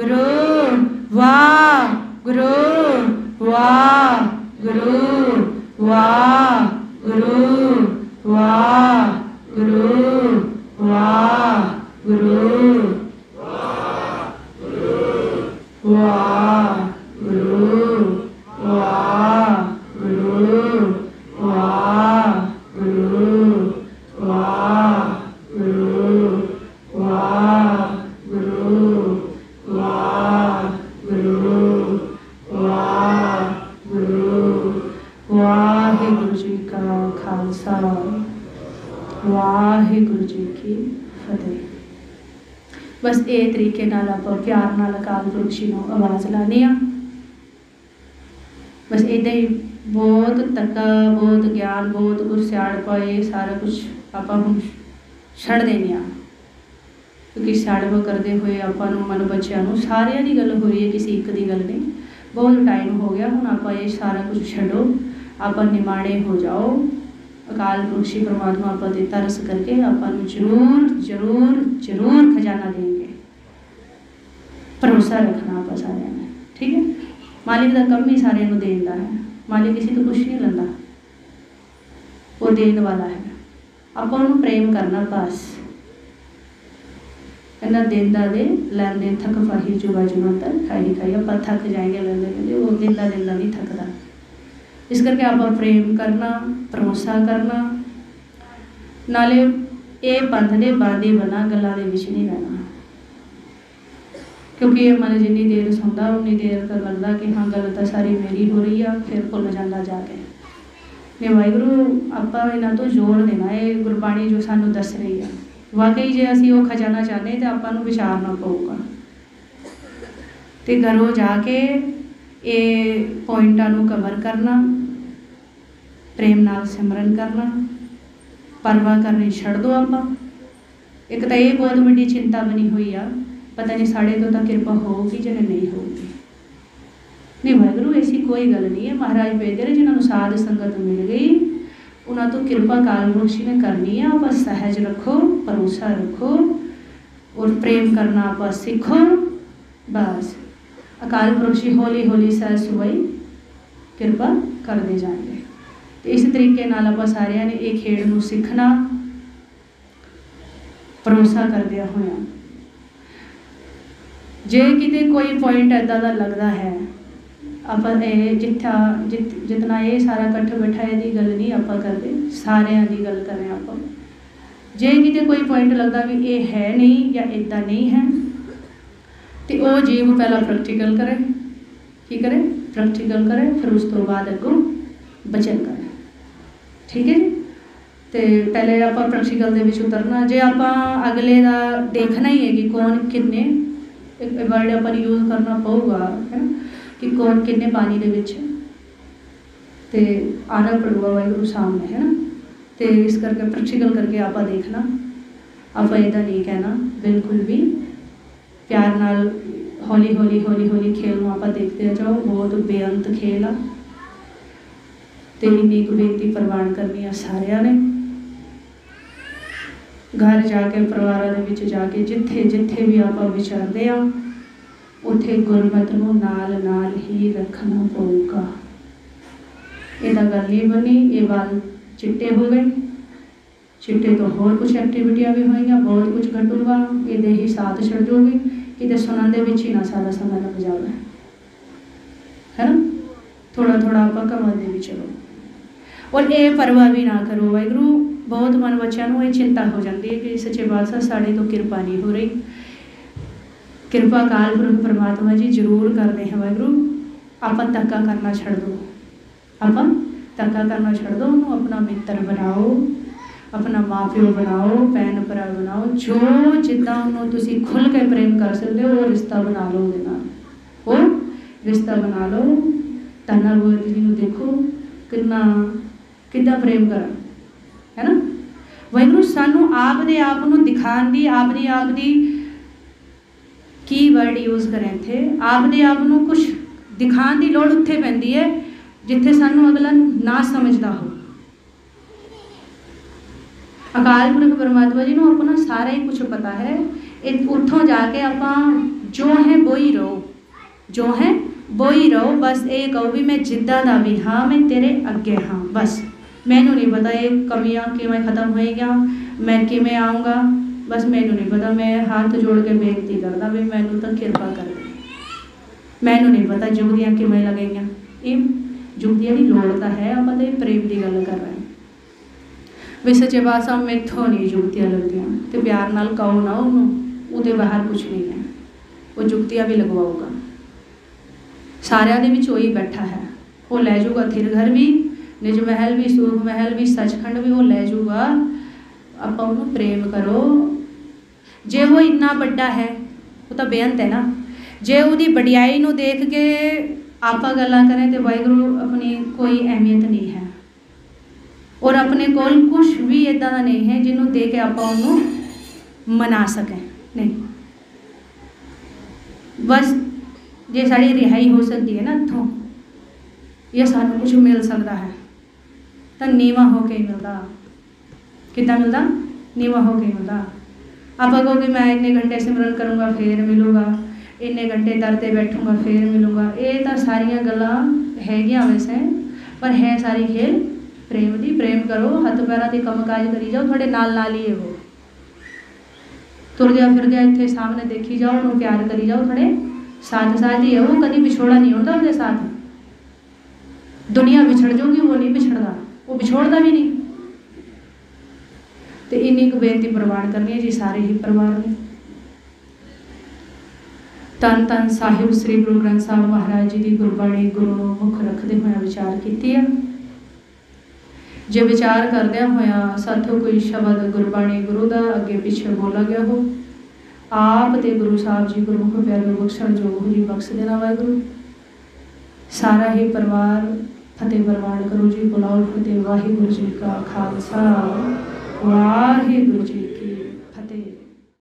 गुरु वाह गुरु वाह गुरु वाह गुरु वाह गुरु वाह गुरु वाह गुरु वाह गुरु वाह गुरु वाह गुरु वाह गुरु वाह गुरु वाह गुरु वाहिगुरु जी का खालसा वाहिगुरु जी की फतेह। बस ये तरीके नाल आपां प्यार नाल अकाल पुरख जी नूं आवाज़ लाने आ। बस इदां ही बहुत तक्का बहुत ज्ञान बहुत कुछ सियाणप ये सारा कुछ आपां हुण छड्ड देने आ, क्योंकि सियाणप करदे होए आपां नूं मन बच्चिआं नूं सारिआं दी गल होई है, किसी एक दी गल नहीं। बहुत टाइम हो गया, हुण आपां ये सारा कुछ छड्डो, आपां निमाणे हो जाओ। अकाल पुरख जी परमात्मा आपां ते तरस करके आपां नूं जरूर जरूर जरूर खजाना देंगे। भरोसा रखना आपां सारिआं ने, ठीक है। मालिक का कम ही सारिआं नूं देण दा है, मालिक किसी तो कुछ नहीं लैंदा, वो देण वाला है। आपां उहनूं प्रेम करना बस। कहना देंदा दे लैंदे थक फाही जुगा जुगा तक खाई खाई, आपां थक जाएंगे लैंदे लैंदे, वो देंदा देंदा नहीं थकदा। इस करके आप प्रेम करना भरोसा करना, नाले ये पंथ दे बादी बना गल्लां दे विच नहीं रहना, क्योंकि ये मन जिन्नी देर सुनता उन्नी देर तक लगता कि हाँ गल तो सारी मेरी हो रही है, फिर भुल जाता जाके। नहीं वाहिगुरू आपां इन्हां तो जोड़ देना, ये गुरबाणी जो सानू दस रही है वाकई जे असीं वो खजाना चाहते तो आपां नूं विचारना पऊगा, तो घरों जाके ये पॉइंटां नूं कवर करना, प्रेम नाल सिमरन करना, परवाह करनी छड्ड दो आपां। एक तो ये बहुत वड्डी चिंता बनी हुई आ, पता नहीं साढ़े तो कृपा होगी ਜਾਂ नहीं होगी। नहीं वाहिगुरू ऐसी कोई गल नहीं है, महाराज बेदे ने जिन्होंने साध संगत मिल गई उन्होंने तो कृपा काल पुरख जी ने करनी है। आप सहज रखो, भरोसा रखो और प्रेम करना आप सीखो, बस अकाल पुरख जी हौली हौली सहज सुबाई कृपा करते जाएंगे। तो इस तरीके नाल आप सारिਆਂ ने एक खेड नूं सीखना भरोसा करदिया होया। जे किते कोई पॉइंट ऐदा दा लगता है आप जितना ये सारा कट्ठ बैठा यदी गल नहीं आप करते, सारिਆਂ दी गल करें आप। जे किते कोई पॉइंट लगता भी ये है नहीं या इदा नहीं है तो वो जीव पहला प्रैक्टिकल करे, की करे प्रैक्टिकल करे, फिर उस तो बाद अगों बचन करे, ठीक है जी। तो पहले आप प्रैक्टिकल दे विच उतरना, जे आप अगले का देखना ही है कि कौन किन्ने, एक वर्ड अपन यूज़ करना पऊगा है ना, कि कौन किन्ने पानी दे विच ते आना पड़ूगा वाहिगुरू सामने, है ना। तो इस करके प्रैक्टिकल करके आप देखना, आप इदा नहीं कहना, बिल्कुल भी प्यार नाल हौली हौली हौली हौली खेल में आप देखते जाओ। बहुत बेअंत खेल आ, तो इन्नी एक बेनती प्रवान करनी है सारिਆਂ ने। घर जाके परिवार के जाके जिथे जिथे भी आप विचरते हैं उत्थे गुरमत नूं नाल नाल ही रखना पऊगा। इहदा गल नहीं बनी, ये बाल चिट्टे हो गए, चिट्टे तो होर कुछ एक्टिविटियां भी होईयां, बहुत कुछ घटूगा, ये ही साथ छड़ जोगे कि सुनन दे विच ही ना सारा समय लग जाए, है ना। थोड़ा थोड़ा आप कमल दे विच चलो और ये परवाह भी ना करो वाहिगुरू। बहुत मन बच्चों को ये चिंता हो जाती है कि सच्चे पातशाह साढ़े तो कृपा नहीं हो रही। कृपा काल पुरख परमात्मा जी जरूर करते हैं वाहिगुरू। आप धक्का करना छड़ दो, आप धक्का करना छड़ दो, उन्होंने अपना मित्र बनाओ, अपना माँ प्यो बनाओ, भैन भरा बनाओ, जो जिदा उन्होंने तुसी खुल के प्रेम कर सकते हो वो रिश्ता बना लो, वो रिश्ता बना लो। धन्ना गोविंद जी को देखो कितना प्रेम कर, है ना। वाहिगुरू सानू आप दे आप नूं दिखाण दी आप दी की वर्ड यूज़ करें थे, आप दे आप नूं कुछ दिखाण दी लोड़ उत्थे पैंदी है जिथे सानू अगला ना समझदा हो। अकाल पुरख परमात्मा जी नूं अपना सारा ही कुछ पता है, उत्थों जाके आपां जो है वो ही रहो, जो है वो ही रहो। बस ये कहो भी मैं जिद्दां दा भी हाँ, मैं तेरे अगे हाँ। बस मैनू नहीं पता ये कमियां किवें खत्म होएगियां, मैं किवें आऊँगा, बस मैनू नहीं पता। मैं हाथ जोड़ के बेनती करदा भी मैनू तो किरपा कर दे। मैनू नहीं पता जुगदियां किवें लगेगियां। ये जुगदियां दी लोड़ तां है, आपां तां प्रेम की गल कर रहे हैं। भी सच्चे पातशाह मैथों नहीं जुगतियां लगदियां, तो प्यार नाल कहो ना उन्होंने, उहदे बाहर कुछ नहीं है। वो जुगतियां भी लगवाऊगा, सारियां दे विच वही बैठा है। वो लै जूगा थिर घर भी, निज महल भी, सूख महल भी, सचखंड भी वो लै जूगा। आपां उहनूं प्रेम करो। जे वो इन्ना वड्डा है, वो तो बेअंत है ना। जे उहदी वडियाई नूं देख के आपां गल्लां करें तो वाहिगुरू अपनी कोई अहमियत नहीं है, और अपने कोल कुछ भी इदां दा नहीं है जिन्हों दे के आपां उहनूं मना सकें। नहीं, बस जे साड़ी रिहाई हो सकती है ना इत्थों, ये सानू कुछ मिल सकता है तो नीवा होके ही मिलता। कितना मिलता? नीवा होके ही मिलता। आप कहो कि मैं इन्ने घंटे सिमरन करूँगा फिर मिलूँगा, इन्ने घंटे दर ते बैठूँगा फिर मिलूँगा, ये तो सारियां गल्लां हैगियां वैसे, पर है सारी खेल प्रेम दी। प्रेम करो, हथ पैरां दे कम काज करी जाओ, थोड़े नाल नाल ही है वो तुरदिया फिरदिया इत्थे सामने देखी जाओ, उन्होंने प्यार करी जाओ, थोड़े साथ साथ ही है वो, कभी विछोड़ा नहीं होता उसके साथ। दुनिया बिछड़ जाऊगी, वो नहीं बिछड़ता, वो बिछोड़ता भी नहीं। तो इन्नी को बेनती प्रवान करनी है जी सारे ही परिवार ने। धन धन साहिब श्री गुरु ग्रंथ साहिब महाराज जी की गुरबाणी गुरु मुख रखते हुए विचार की है। जे विचार करदे होया साथों कोई शब्द गुरबाणी गुरु का अगे पिछे बोला गया हो, आप ते गुरु साहब जी गुरमुख प्यारे बख्शण जो जी बख्श देना वाहिगुरू। सारा ही परिवार फतेह प्रवान करो जी। बुलाओ फतेह। वाहिगुरू जी का खालसा, वाहिगुरू जी की